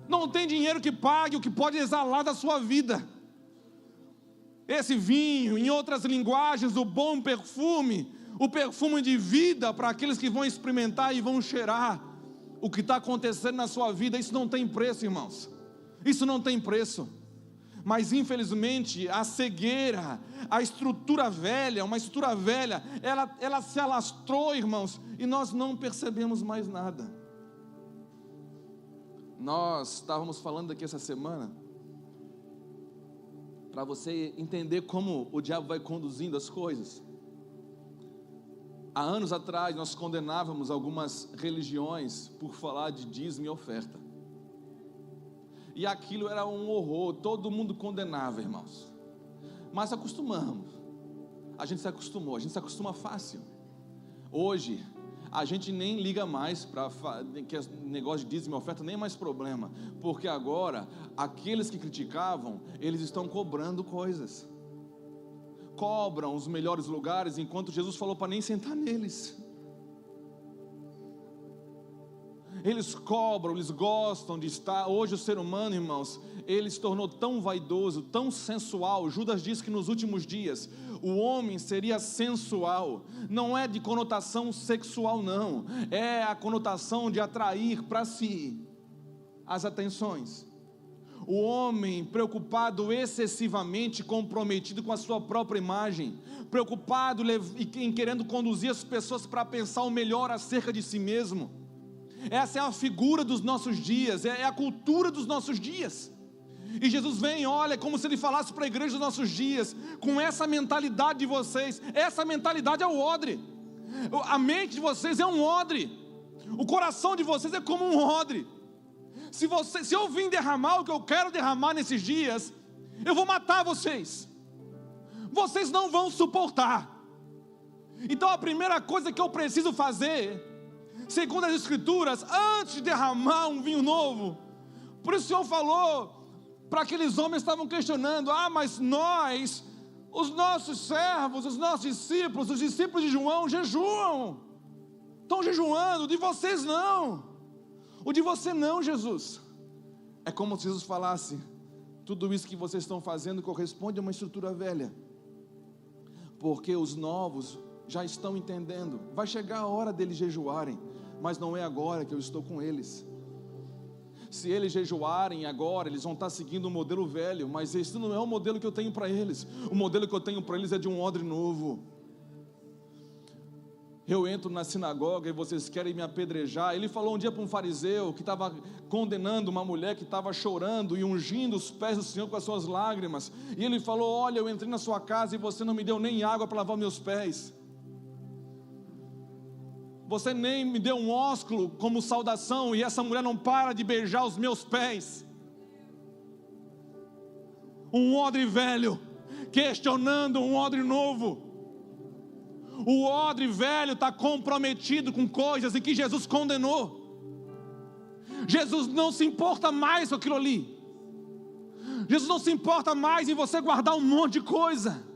[SPEAKER 1] Não tem dinheiro que pague o que pode exalar da sua vida. Esse vinho, em outras linguagens, o bom perfume, o perfume de vida para aqueles que vão experimentar e vão cheirar o que está acontecendo na sua vida. Isso não tem preço, irmãos. Isso não tem preço. Mas infelizmente a cegueira, a estrutura velha, uma estrutura velha, ela se alastrou, irmãos, e nós não percebemos mais nada. Nós estávamos falando aqui essa semana, para você entender como o diabo vai conduzindo as coisas. Há anos atrás nós condenávamos algumas religiões por falar de dízimo e oferta. E aquilo era um horror, todo mundo condenava, irmãos. Mas acostumamos. A gente se acostumou, a gente se acostuma fácil. Hoje, a gente nem liga mais para que negócio de dízimo e oferta, nem é mais problema. Porque agora, aqueles que criticavam, eles estão cobrando coisas. Cobram os melhores lugares, enquanto Jesus falou para nem sentar neles. Eles cobram, eles gostam de estar. Hoje o ser humano, irmãos, ele se tornou tão vaidoso, tão sensual. Judas diz que nos últimos dias o homem seria sensual. Não é de conotação sexual, não. É a conotação de atrair para si as atenções. O homem preocupado, excessivamente comprometido com a sua própria imagem, preocupado em querendo conduzir as pessoas para pensar o melhor acerca de si mesmo. Essa é a figura dos nossos dias, é a cultura dos nossos dias. E Jesus vem, olha, como se ele falasse para a igreja dos nossos dias: com essa mentalidade de vocês, essa mentalidade é o odre. A mente de vocês é um odre. O coração de vocês é como um odre. Se eu vim derramar o que eu quero derramar nesses dias, eu vou matar vocês. Vocês não vão suportar. Então a primeira coisa que eu preciso fazer, segundo as Escrituras, antes de derramar um vinho novo, por isso o Senhor falou para aqueles homens que estavam questionando: mas nós, os nossos servos, os nossos discípulos, os discípulos de João jejuam, estão jejuando, de vocês não. O de você não, Jesus. É como se Jesus falasse: tudo isso que vocês estão fazendo corresponde a uma estrutura velha, porque os novos já estão entendendo. Vai chegar a hora deles jejuarem, mas não é agora que eu estou com eles. Se eles jejuarem agora, eles vão estar seguindo o modelo velho, mas esse não é o modelo que eu tenho para eles. O modelo que eu tenho para eles é de um odre novo. Eu entro na sinagoga e vocês querem me apedrejar. Ele falou um dia para um fariseu que estava condenando uma mulher que estava chorando e ungindo os pés do Senhor com as suas lágrimas. E ele falou: olha, eu entrei na sua casa e você não me deu nem água para lavar meus pés. Você nem me deu um ósculo como saudação, e essa mulher não para de beijar os meus pés. Um odre velho questionando um odre novo. O odre velho está comprometido com coisas em que Jesus condenou. Jesus não se importa mais com aquilo ali. Jesus não se importa mais em você guardar um monte de coisa.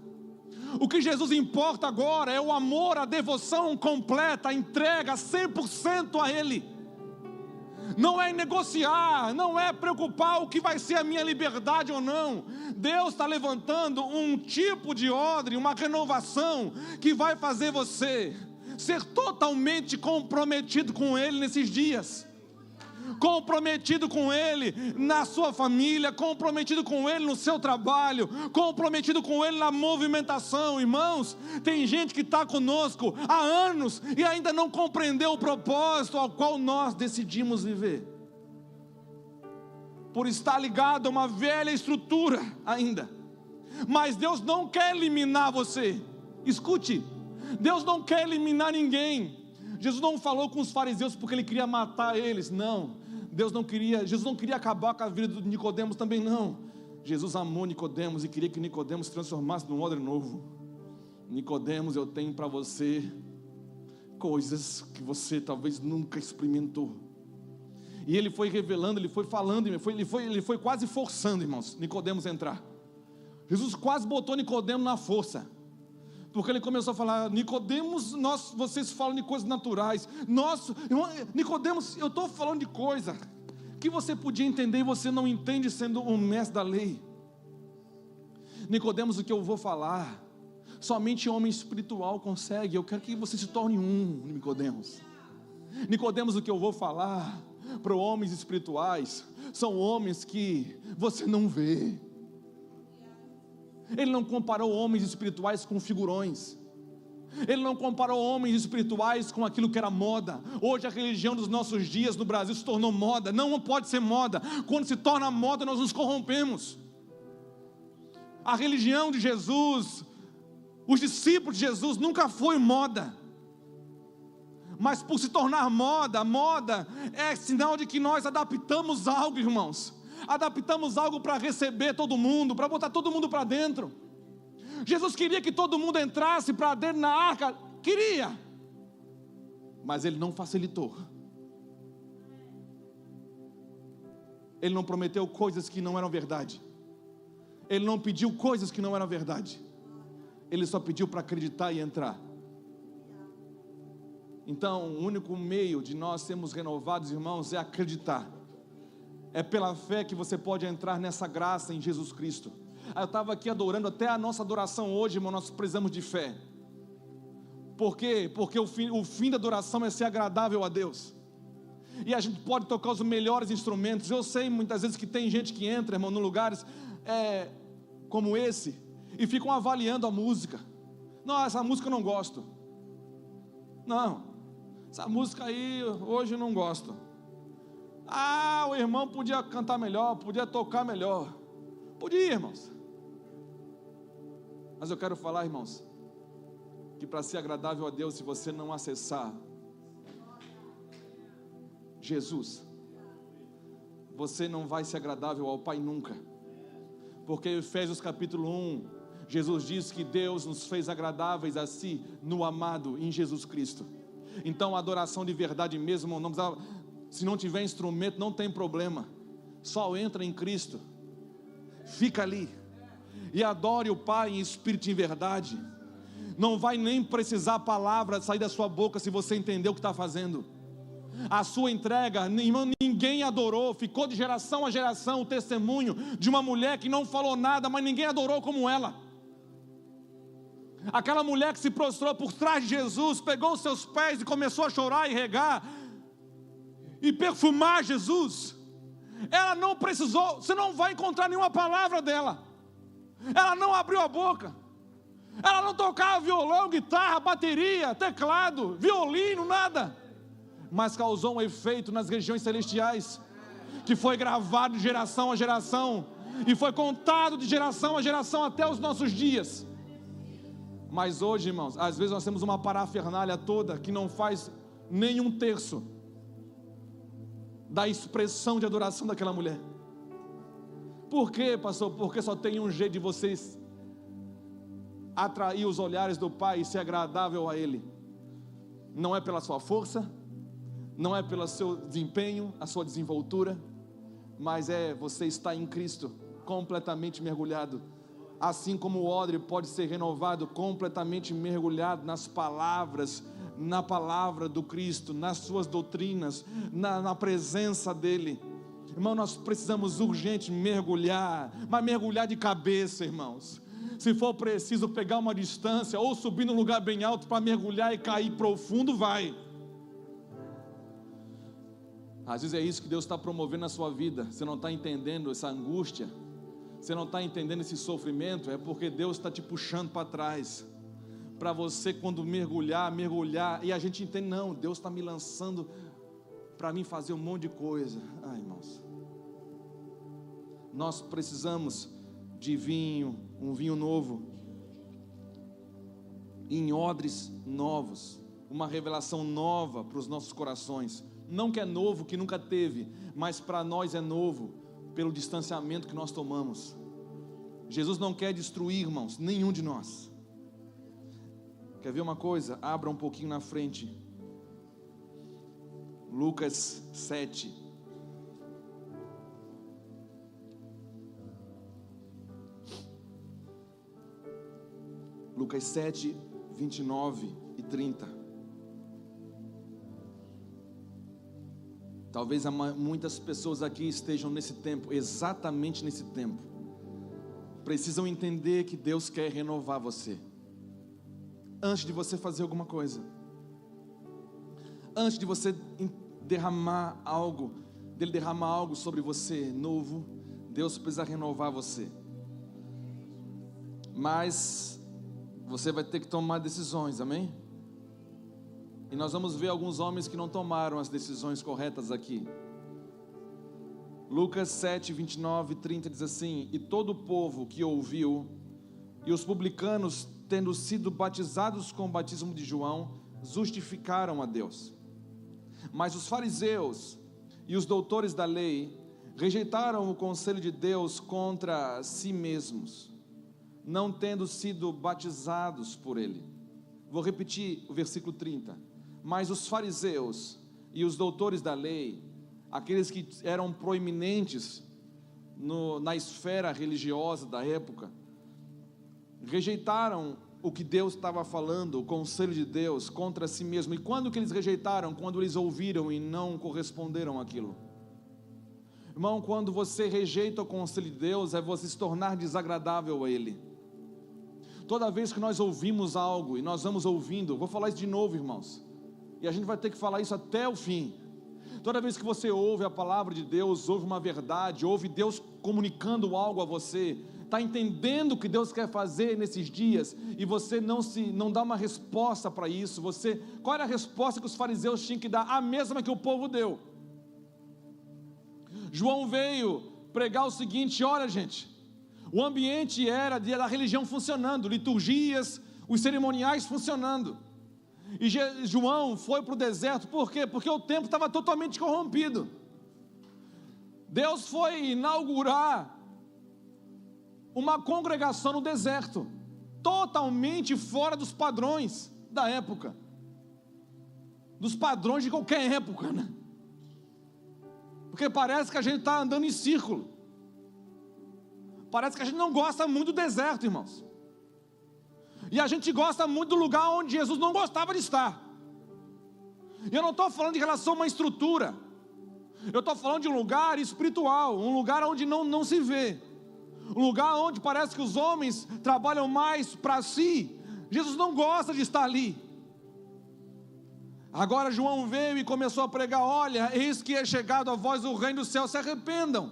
[SPEAKER 1] O que Jesus importa agora é o amor, a devoção completa, a entrega 100% a Ele. Não é negociar, não é preocupar o que vai ser a minha liberdade ou não. Deus está levantando um tipo de odre, uma renovação que vai fazer você ser totalmente comprometido com Ele nesses dias. Comprometido com Ele na sua família, comprometido com Ele no seu trabalho, comprometido com Ele na movimentação. Irmãos, tem gente que está conosco há anos e ainda não compreendeu o propósito ao qual nós decidimos viver, por estar ligado a uma velha estrutura ainda. Mas Deus não quer eliminar você. Escute, Deus não quer eliminar ninguém. Jesus não falou com os fariseus porque Ele queria matar eles, não. Jesus não queria acabar com a vida de Nicodemos também, não. Jesus amou Nicodemos e queria que Nicodemos se transformasse num odre novo. Nicodemos, eu tenho para você coisas que você talvez nunca experimentou. E Ele foi revelando, Ele foi falando, Ele foi quase forçando, irmãos, Nicodemos a entrar. Jesus quase botou Nicodemos na força, porque Ele começou a falar: Nicodemos, vocês falam de coisas naturais. Nicodemos, eu estou falando de coisa que você podia entender e você não entende sendo um mestre da lei. Nicodemos, o que eu vou falar, somente homem espiritual consegue. Eu quero que você se torne um, Nicodemos. Nicodemos, o que eu vou falar para homens espirituais, são homens que você não vê. Ele não comparou homens espirituais com figurões. Ele não comparou homens espirituais com aquilo que era moda. Hoje a religião dos nossos dias no Brasil se tornou moda. Não pode ser moda. Quando se torna moda, nós nos corrompemos. A religião de Jesus, os discípulos de Jesus, nunca foi moda. Mas por se tornar moda, moda é sinal de que nós adaptamos algo, irmãos. Adaptamos algo para receber todo mundo, para botar todo mundo para dentro. Jesus queria que todo mundo entrasse para dentro na arca, queria, mas Ele não facilitou. Ele não prometeu coisas que não eram verdade. Ele não pediu coisas que não eram verdade. Ele só pediu para acreditar e entrar. Então, o único meio de nós sermos renovados, irmãos, é acreditar. É pela fé que você pode entrar nessa graça em Jesus Cristo. Eu estava aqui adorando, até a nossa adoração hoje, irmão, nós precisamos de fé. Por quê? Porque o fim da adoração é ser agradável a Deus. e a gente pode tocar os melhores instrumentos. Eu sei muitas vezes que tem gente que entra, irmão, em lugares como esse, e ficam avaliando a música. Não, essa música eu não gosto. Não, essa música aí hoje eu não gosto. O irmão podia cantar melhor, podia tocar melhor. Podia, irmãos. Mas eu quero falar, irmãos, que para ser agradável a Deus, se você não acessar Jesus, você não vai ser agradável ao Pai nunca. Porque em Efésios capítulo 1, Jesus diz que Deus nos fez agradáveis a si no amado em Jesus Cristo. Então a adoração de verdade mesmo, não precisa, se não tiver instrumento não tem problema, só entra em Cristo, fica ali e adore o Pai em espírito e em verdade. Não vai nem precisar palavra sair da sua boca se você entender o que está fazendo. A sua entrega, ninguém adorou, ficou de geração a geração o testemunho de uma mulher que não falou nada, mas ninguém adorou como ela. Aquela mulher que se prostrou por trás de Jesus, pegou os seus pés e começou a chorar e regar e perfumar Jesus. Ela não precisou, você não vai encontrar nenhuma palavra dela. Ela não abriu a boca. Ela não tocava violão, guitarra, bateria, teclado, violino, nada. Mas causou um efeito nas regiões celestiais, que foi gravado de geração a geração, e foi contado de geração a geração até os nossos dias. Mas hoje, irmãos, às vezes nós temos uma parafernália toda que não faz nem um terço da expressão de adoração daquela mulher. Por quê, pastor? Porque só tem um jeito de vocês atrair os olhares do Pai e ser agradável a Ele. Não é pela sua força, não é pelo seu desempenho, a sua desenvoltura, mas você estar em Cristo, completamente mergulhado. Assim como o odre pode ser renovado, completamente mergulhado nas palavras, na palavra do Cristo, nas suas doutrinas, na presença dEle. Irmão, nós precisamos urgente mergulhar, mas mergulhar de cabeça, irmãos. Se for preciso pegar uma distância, ou subir num lugar bem alto para mergulhar e cair profundo, vai. Às vezes é isso que Deus está promovendo na sua vida. Você não está entendendo essa angústia, você não está entendendo esse sofrimento, é porque Deus está te puxando para trás, para você quando mergulhar, e a gente entende, não, Deus está me lançando para mim fazer um monte de coisa. Irmãos, nós precisamos de vinho, um vinho novo, em odres novos, uma revelação nova para os nossos corações. Não que é novo, que nunca teve, mas para nós é novo, pelo distanciamento que nós tomamos. Jesus não quer destruir, irmãos, nenhum de nós. Quer ver uma coisa? Abra um pouquinho na frente, Lucas 7. Lucas 7, 29 e 30. Talvez muitas pessoas aqui estejam nesse tempo, exatamente nesse tempo. Precisam entender que Deus quer renovar você. Antes de você fazer alguma coisa, antes de você derramar algo, dele derramar algo sobre você novo, Deus precisa renovar você. Mas você vai ter que tomar decisões, amém? E nós vamos ver alguns homens que não tomaram as decisões corretas aqui. Lucas 7, 29 e 30 diz assim: e todo o povo que ouviu, e os publicanos, tendo sido batizados com o batismo de João, justificaram a Deus. Mas os fariseus e os doutores da lei rejeitaram o conselho de Deus contra si mesmos, não tendo sido batizados por ele. Vou repetir o versículo 30. Mas os fariseus e os doutores da lei, aqueles que eram proeminentes na esfera religiosa da época, rejeitaram o que Deus estava falando, o conselho de Deus, contra si mesmo. E quando que eles rejeitaram? Quando eles ouviram e não corresponderam àquilo. Irmão, quando você rejeita o conselho de Deus, é você se tornar desagradável a Ele. Toda vez que nós ouvimos algo, e nós vamos ouvindo, vou falar isso de novo, irmãos, e a gente vai ter que falar isso até o fim. Toda vez que você ouve a palavra de Deus, ouve uma verdade, ouve Deus comunicando algo a você, está entendendo o que Deus quer fazer nesses dias, e você não dá uma resposta para isso, qual era a resposta que os fariseus tinham que dar? A mesma que o povo deu. João veio pregar o seguinte: olha gente, o ambiente era da religião funcionando, liturgias, os cerimoniais funcionando, e João foi para o deserto. Por quê? Porque o templo estava totalmente corrompido. Deus foi inaugurar uma congregação no deserto, totalmente fora dos padrões da época, dos padrões de qualquer época, né? Porque parece que a gente está andando em círculo, parece que a gente não gosta muito do deserto, irmãos, e a gente gosta muito do lugar onde Jesus não gostava de estar. E eu não estou falando de relação a uma estrutura, eu estou falando de um lugar espiritual, um lugar onde não se vê, um lugar onde parece que os homens trabalham mais para si. Jesus não gosta de estar ali. Agora João veio e começou a pregar: olha, eis que é chegado a vós o reino do céu, se arrependam.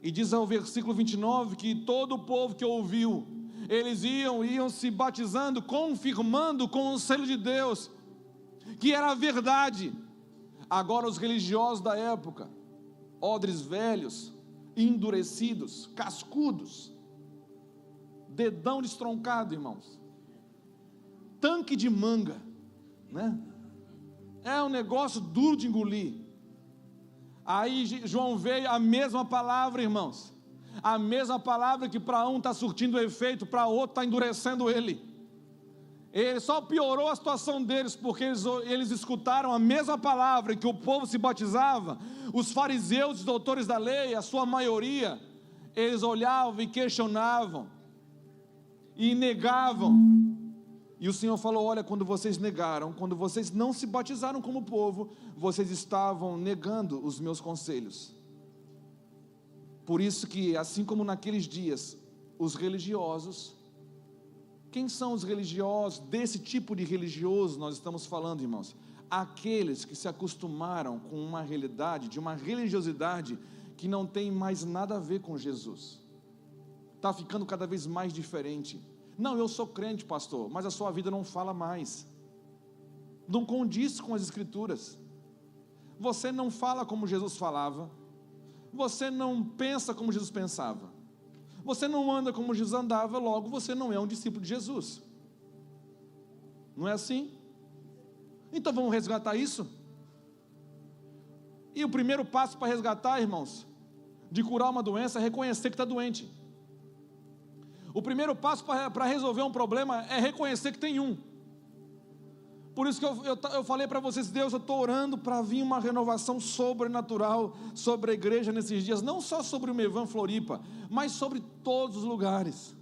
[SPEAKER 1] E diz ao versículo 29 que todo o povo que ouviu, eles iam se batizando, confirmando com o selo de Deus que era a verdade. Agora os religiosos da época, odres velhos, endurecidos, cascudos, dedão destroncado, irmãos, tanque de manga, né? É um negócio duro de engolir. Aí João veio, a mesma palavra, irmãos, a mesma palavra que para um está surtindo efeito, para outro está endurecendo ele. Ele só piorou a situação deles, porque eles escutaram a mesma palavra que o povo se batizava. Os fariseus, os doutores da lei, a sua maioria, eles olhavam e questionavam, e negavam. E o Senhor falou: olha, quando vocês negaram, quando vocês não se batizaram como povo, vocês estavam negando os meus conselhos. Por isso que, assim como naqueles dias, os religiosos, quem são os religiosos? Desse tipo de religioso nós estamos falando, irmãos. Aqueles que se acostumaram com uma realidade, de uma religiosidade que não tem mais nada a ver com Jesus. Está ficando cada vez mais diferente. Não, eu sou crente, pastor, mas a sua vida não fala mais, não condiz com as escrituras. Você não fala como Jesus falava, você não pensa como Jesus pensava, você não anda como Jesus andava, logo você não é um discípulo de Jesus. Não é assim? Então vamos resgatar isso? E o primeiro passo para resgatar, irmãos, de curar uma doença é reconhecer que está doente. O primeiro passo para resolver um problema é reconhecer que tem um. Por isso que eu falei para vocês: Deus, eu estou orando para vir uma renovação sobrenatural sobre a igreja nesses dias, não só sobre o Mevan Floripa, mas sobre todos os lugares.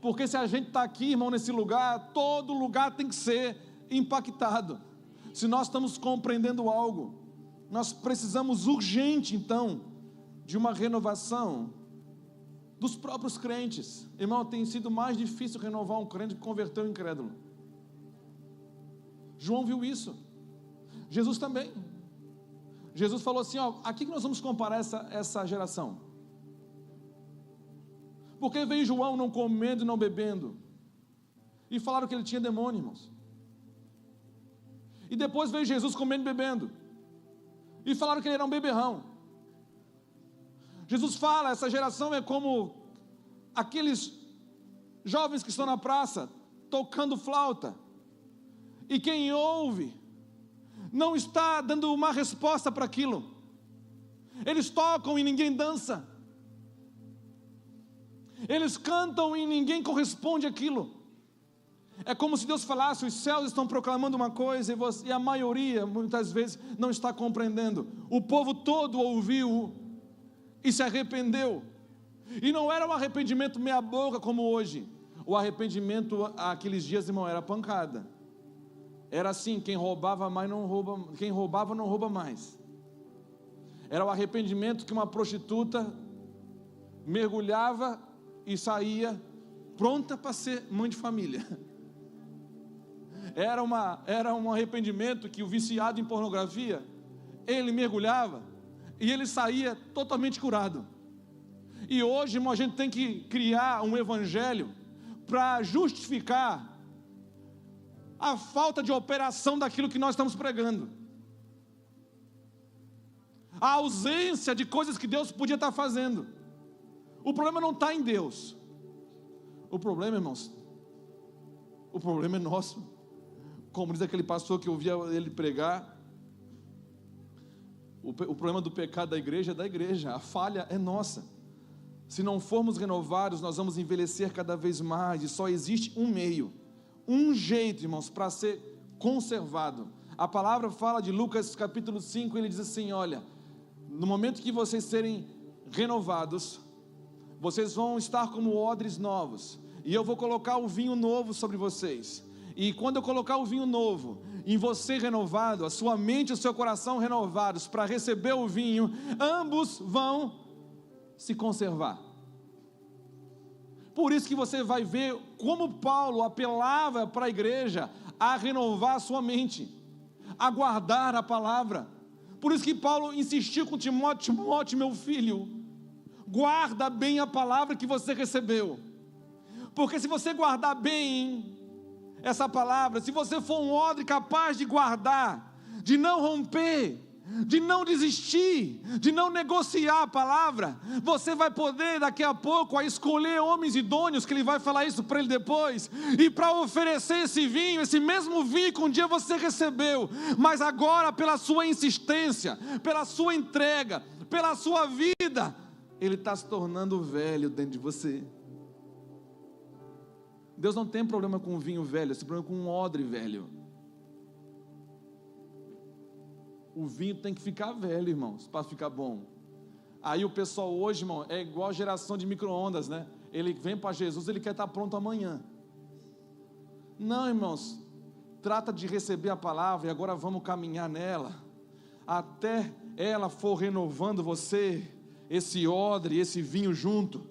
[SPEAKER 1] Porque se a gente está aqui, irmão, nesse lugar, todo lugar tem que ser impactado. Se nós estamos compreendendo algo, nós precisamos urgente, então, de uma renovação dos próprios crentes. Irmão, tem sido mais difícil renovar um crente que converteu um incrédulo. João viu isso, Jesus também. Jesus falou assim: ó, aqui que nós vamos comparar essa geração. Porque veio João não comendo e não bebendo, e falaram que ele tinha demônio, irmãos. E depois veio Jesus comendo e bebendo, e falaram que ele era um beberrão. Jesus fala: essa geração é como aqueles jovens que estão na praça tocando flauta, e quem ouve não está dando uma resposta para aquilo. Eles tocam e ninguém dança, eles cantam e ninguém corresponde àquilo. É como se Deus falasse: os céus estão proclamando uma coisa e a maioria muitas vezes não está compreendendo. O povo todo ouviu e se arrependeu, e não era um arrependimento meia boca como hoje. O arrependimento aqueles dias, irmão, era pancada. Era assim: quem roubava mais não rouba, quem roubava não rouba mais. Era o arrependimento que uma prostituta mergulhava e saía pronta para ser mãe de família. Era um arrependimento que o viciado em pornografia, ele mergulhava e ele saía totalmente curado. E hoje, irmão, a gente tem que criar um evangelho para justificar a falta de operação daquilo que nós estamos pregando, a ausência de coisas que Deus podia estar fazendo. O problema não está em Deus. O problema, irmãos, o problema é nosso. Como diz aquele pastor que eu ouvia ele pregar, o problema do pecado da igreja é da igreja, a falha é nossa. Se não formos renovados, nós vamos envelhecer cada vez mais, e só existe um meio, um jeito, irmãos, para ser conservado. A palavra fala de Lucas capítulo 5, ele diz assim: olha, no momento que vocês serem renovados, vocês vão estar como odres novos, e eu vou colocar o vinho novo sobre vocês. E quando eu colocar o vinho novo em você renovado, a sua mente e o seu coração renovados para receber o vinho, ambos vão se conservar. Por isso que você vai ver como Paulo apelava para a igreja a renovar a sua mente, a guardar a palavra. Por isso que Paulo insistiu com Timóteo: Timóteo, meu filho, guarda bem a palavra que você recebeu, porque se você guardar bem essa palavra, se você for um odre capaz de guardar, de não romper, de não desistir, de não negociar a palavra, você vai poder daqui a pouco a escolher homens idôneos, que ele vai falar isso para ele depois, e para oferecer esse vinho, esse mesmo vinho que um dia você recebeu, mas agora pela sua insistência, pela sua entrega, pela sua vida, ele está se tornando velho dentro de você. Deus não tem problema com vinho velho, tem problema com um odre velho. O vinho tem que ficar velho, irmãos, para ficar bom. Aí o pessoal hoje, irmão, é igual a geração de micro-ondas, né? Ele vem para Jesus, ele quer estar pronto amanhã. Não, irmãos, trata de receber a palavra e agora vamos caminhar nela, até ela for renovando você, esse odre, esse vinho junto,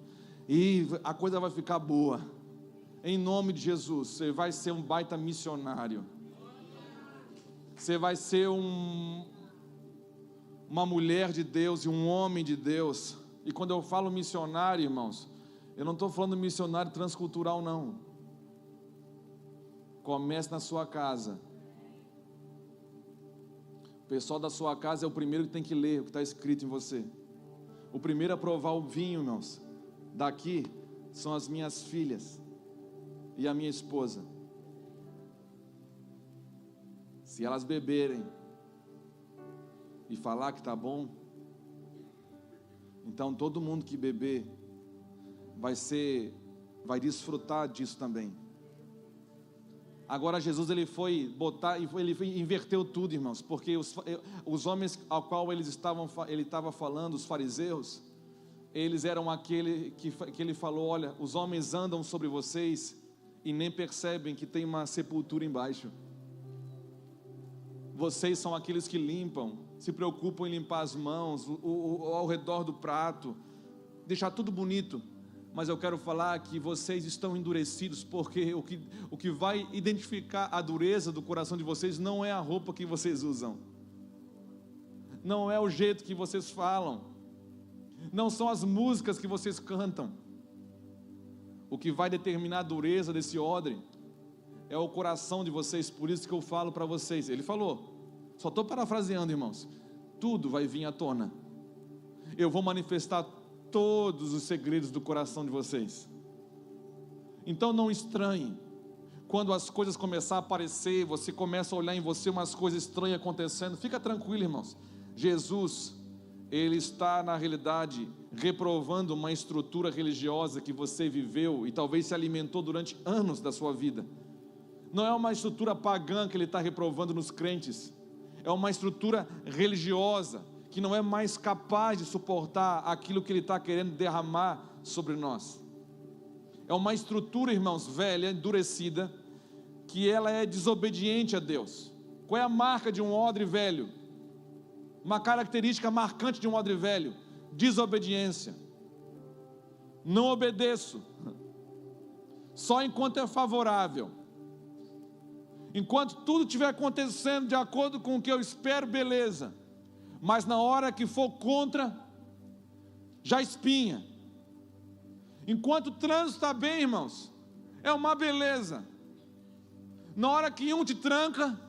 [SPEAKER 1] e a coisa vai ficar boa. Em nome de Jesus, você vai ser um baita missionário. Você vai ser uma mulher de Deus e um homem de Deus. E quando eu falo missionário, irmãos, eu não estou falando missionário transcultural, não. Comece na sua casa. O pessoal da sua casa é o primeiro que tem que ler o que está escrito em você. O primeiro a provar o vinho, irmãos, daqui são as minhas filhas e a minha esposa. Se elas beberem e falar que está bom, então todo mundo que beber vai desfrutar disso também. Agora Jesus ele inverteu tudo, irmãos, porque os homens ao qual ele estava falando, os fariseus, eles eram aquele que ele falou: olha, os homens andam sobre vocês e nem percebem que tem uma sepultura embaixo. Vocês são aqueles que limpam, se preocupam em limpar as mãos, ao redor do prato, deixar tudo bonito. Mas eu quero falar que vocês estão endurecidos, porque o que vai identificar a dureza do coração de vocês não é a roupa que vocês usam, não é o jeito que vocês falam, não são as músicas que vocês cantam. O que vai determinar a dureza desse odre é o coração de vocês. Por isso que eu falo para vocês, ele falou, só estou parafraseando, irmãos, tudo vai vir à tona, eu vou manifestar todos os segredos do coração de vocês. Então não estranhe quando as coisas começar a aparecer, você começa a olhar em você umas coisas estranhas acontecendo. Fica tranquilo, irmãos, Jesus, ele está na realidade reprovando uma estrutura religiosa que você viveu e talvez se alimentou durante anos da sua vida. Não é uma estrutura pagã que ele está reprovando nos crentes, é uma estrutura religiosa que não é mais capaz de suportar aquilo que ele está querendo derramar sobre nós. É uma estrutura, irmãos, velha, endurecida, que ela é desobediente a Deus. Qual é a marca de um odre velho? Uma característica marcante de um odre velho: desobediência. Não obedeço, só enquanto é favorável. Enquanto tudo estiver acontecendo de acordo com o que eu espero, beleza. mas na hora que for contra, já espinha. Enquanto o trânsito está bem, irmãos, é uma beleza. Na hora que um te tranca,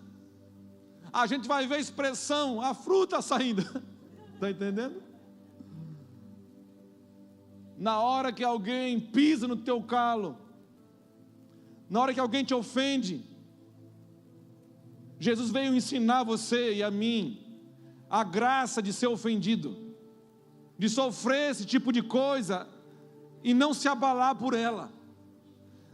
[SPEAKER 1] a gente vai ver a expressão, a fruta saindo. Está entendendo? Na hora que alguém pisa no teu calo, na hora que alguém te ofende, Jesus veio ensinar você e a mim a graça de ser ofendido, de sofrer esse tipo de coisa e não se abalar por ela.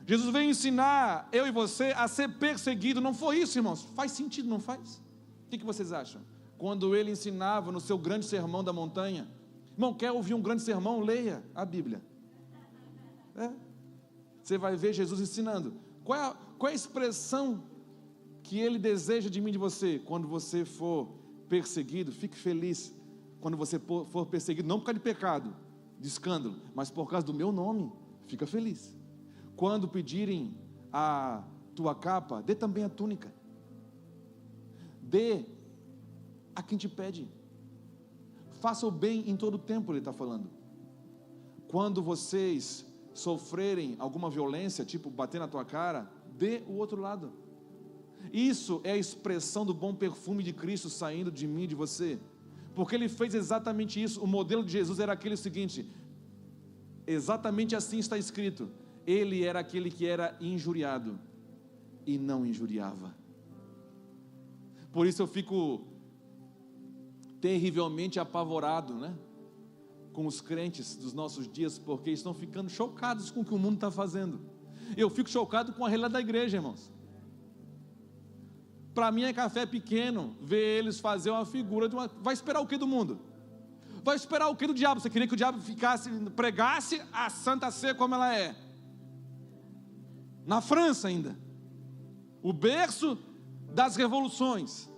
[SPEAKER 1] Jesus veio ensinar eu e você a ser perseguido. Não foi isso, irmãos? Faz sentido, não faz? O que vocês acham? Quando ele ensinava no seu grande sermão da montanha, irmão, quer ouvir um grande sermão? Leia a Bíblia. Você vai ver Jesus ensinando. Qual é a expressão que ele deseja de mim e de você? Quando você for perseguido, fique feliz. Quando você for perseguido, não por causa de pecado, de escândalo, mas por causa do meu nome, fica feliz. Quando pedirem a tua capa, dê também a túnica. Dê a quem te pede. Faça o bem em todo o tempo, ele está falando. Quando vocês sofrerem alguma violência, tipo bater na tua cara, dê o outro lado. Isso é a expressão do bom perfume de Cristo saindo de mim e de você, porque ele fez exatamente isso. O modelo de Jesus era aquele seguinte, exatamente assim está escrito: ele era aquele que era injuriado e não injuriava. Por isso eu fico terrivelmente apavorado, com os crentes dos nossos dias, porque estão ficando chocados com o que o mundo está fazendo. Eu fico chocado com a realidade da igreja, irmãos. Para mim é café pequeno ver eles fazer uma figura de uma... Vai esperar o que do mundo? Vai esperar o que do diabo? Você queria que o diabo pregasse a Santa Sé como ela é? Na França ainda, o berço das revoluções.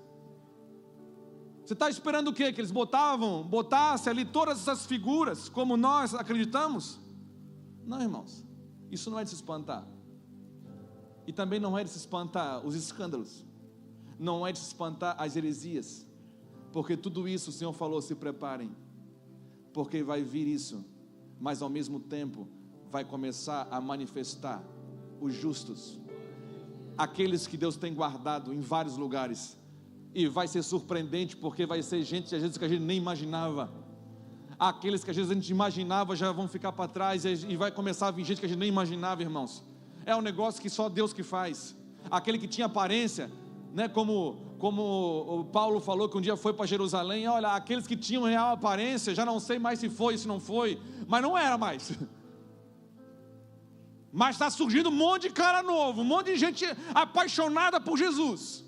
[SPEAKER 1] Você está esperando o quê? Que eles botassem ali todas essas figuras, como nós acreditamos? Não, irmãos, isso não é de se espantar. E também não é de se espantar os escândalos, não é de se espantar as heresias, porque tudo isso o Senhor falou: se preparem, porque vai vir isso, mas ao mesmo tempo vai começar a manifestar os justos, aqueles que Deus tem guardado em vários lugares. E vai ser surpreendente, porque vai ser gente às vezes que a gente nem imaginava. Aqueles que às vezes a gente imaginava já vão ficar para trás, e vai começar a vir gente que a gente nem imaginava, irmãos. É um negócio que só Deus que faz. Aquele que tinha aparência, como o Paulo falou, que um dia foi para Jerusalém: olha, aqueles que tinham real aparência, já não sei mais se foi, se não foi, mas não era mais. Mas está surgindo um monte de cara novo, um monte de gente apaixonada por Jesus.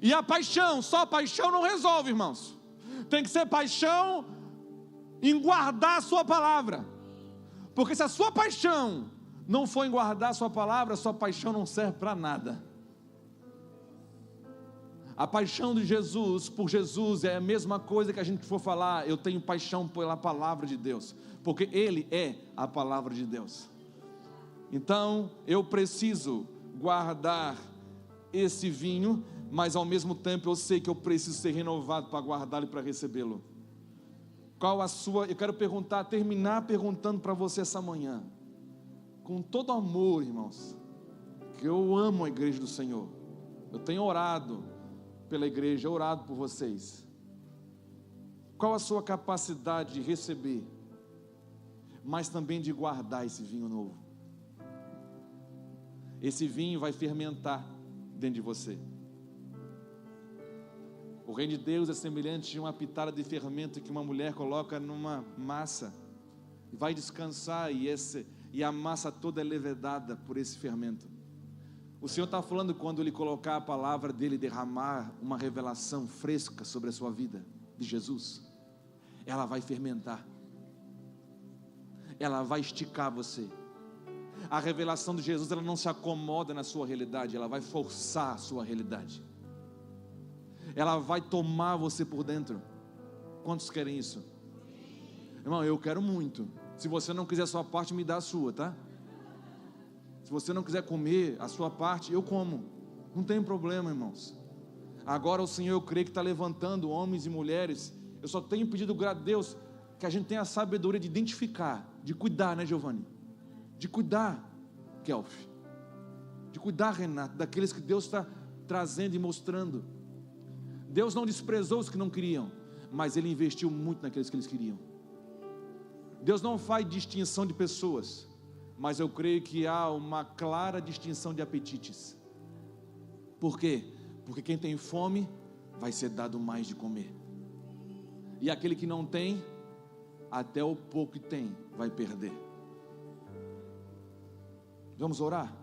[SPEAKER 1] E a paixão, só a paixão não resolve, irmãos. Tem que ser paixão em guardar a sua palavra. Porque se a sua paixão não for em guardar a sua palavra, a sua paixão não serve para nada. A paixão de Jesus, por Jesus, é a mesma coisa que a gente for falar: eu tenho paixão pela palavra de Deus, porque Ele é a palavra de Deus. Então, eu preciso guardar esse vinho, mas ao mesmo tempo eu sei que eu preciso ser renovado para guardá-lo e para recebê-lo. Qual a sua... Eu quero terminar perguntando para você essa manhã, com todo amor, irmãos, que eu amo a igreja do Senhor. Eu tenho orado pela igreja, orado por vocês. Qual a sua capacidade de receber, mas também de guardar esse vinho novo? Esse vinho vai fermentar dentro de você. O reino de Deus é semelhante a uma pitada de fermento que uma mulher coloca numa massa, vai descansar, e a massa toda é levedada por esse fermento. O Senhor está falando, quando Ele colocar a palavra dEle, derramar uma revelação fresca sobre a sua vida, de Jesus, ela vai fermentar, ela vai esticar você. A revelação de Jesus, ela não se acomoda na sua realidade, ela vai forçar a sua realidade. Ela vai tomar você por dentro. Quantos querem isso? Irmão, eu quero muito. Se você não quiser a sua parte, me dá a sua, tá? Se você não quiser comer a sua parte, eu como. Não tem problema, irmãos. Agora o Senhor, eu creio que está levantando homens e mulheres. Eu só tenho pedido a Deus que a gente tenha a sabedoria de identificar, de cuidar, né, Giovanni? De cuidar, Kelf, de cuidar, Renato, daqueles que Deus está trazendo e mostrando. Deus não desprezou os que não queriam, mas Ele investiu muito naqueles que eles queriam. Deus não faz distinção de pessoas, mas eu creio que há uma clara distinção de apetites. Por quê? Porque quem tem fome vai ser dado mais de comer, e aquele que não tem, até o pouco que tem vai perder. Vamos orar?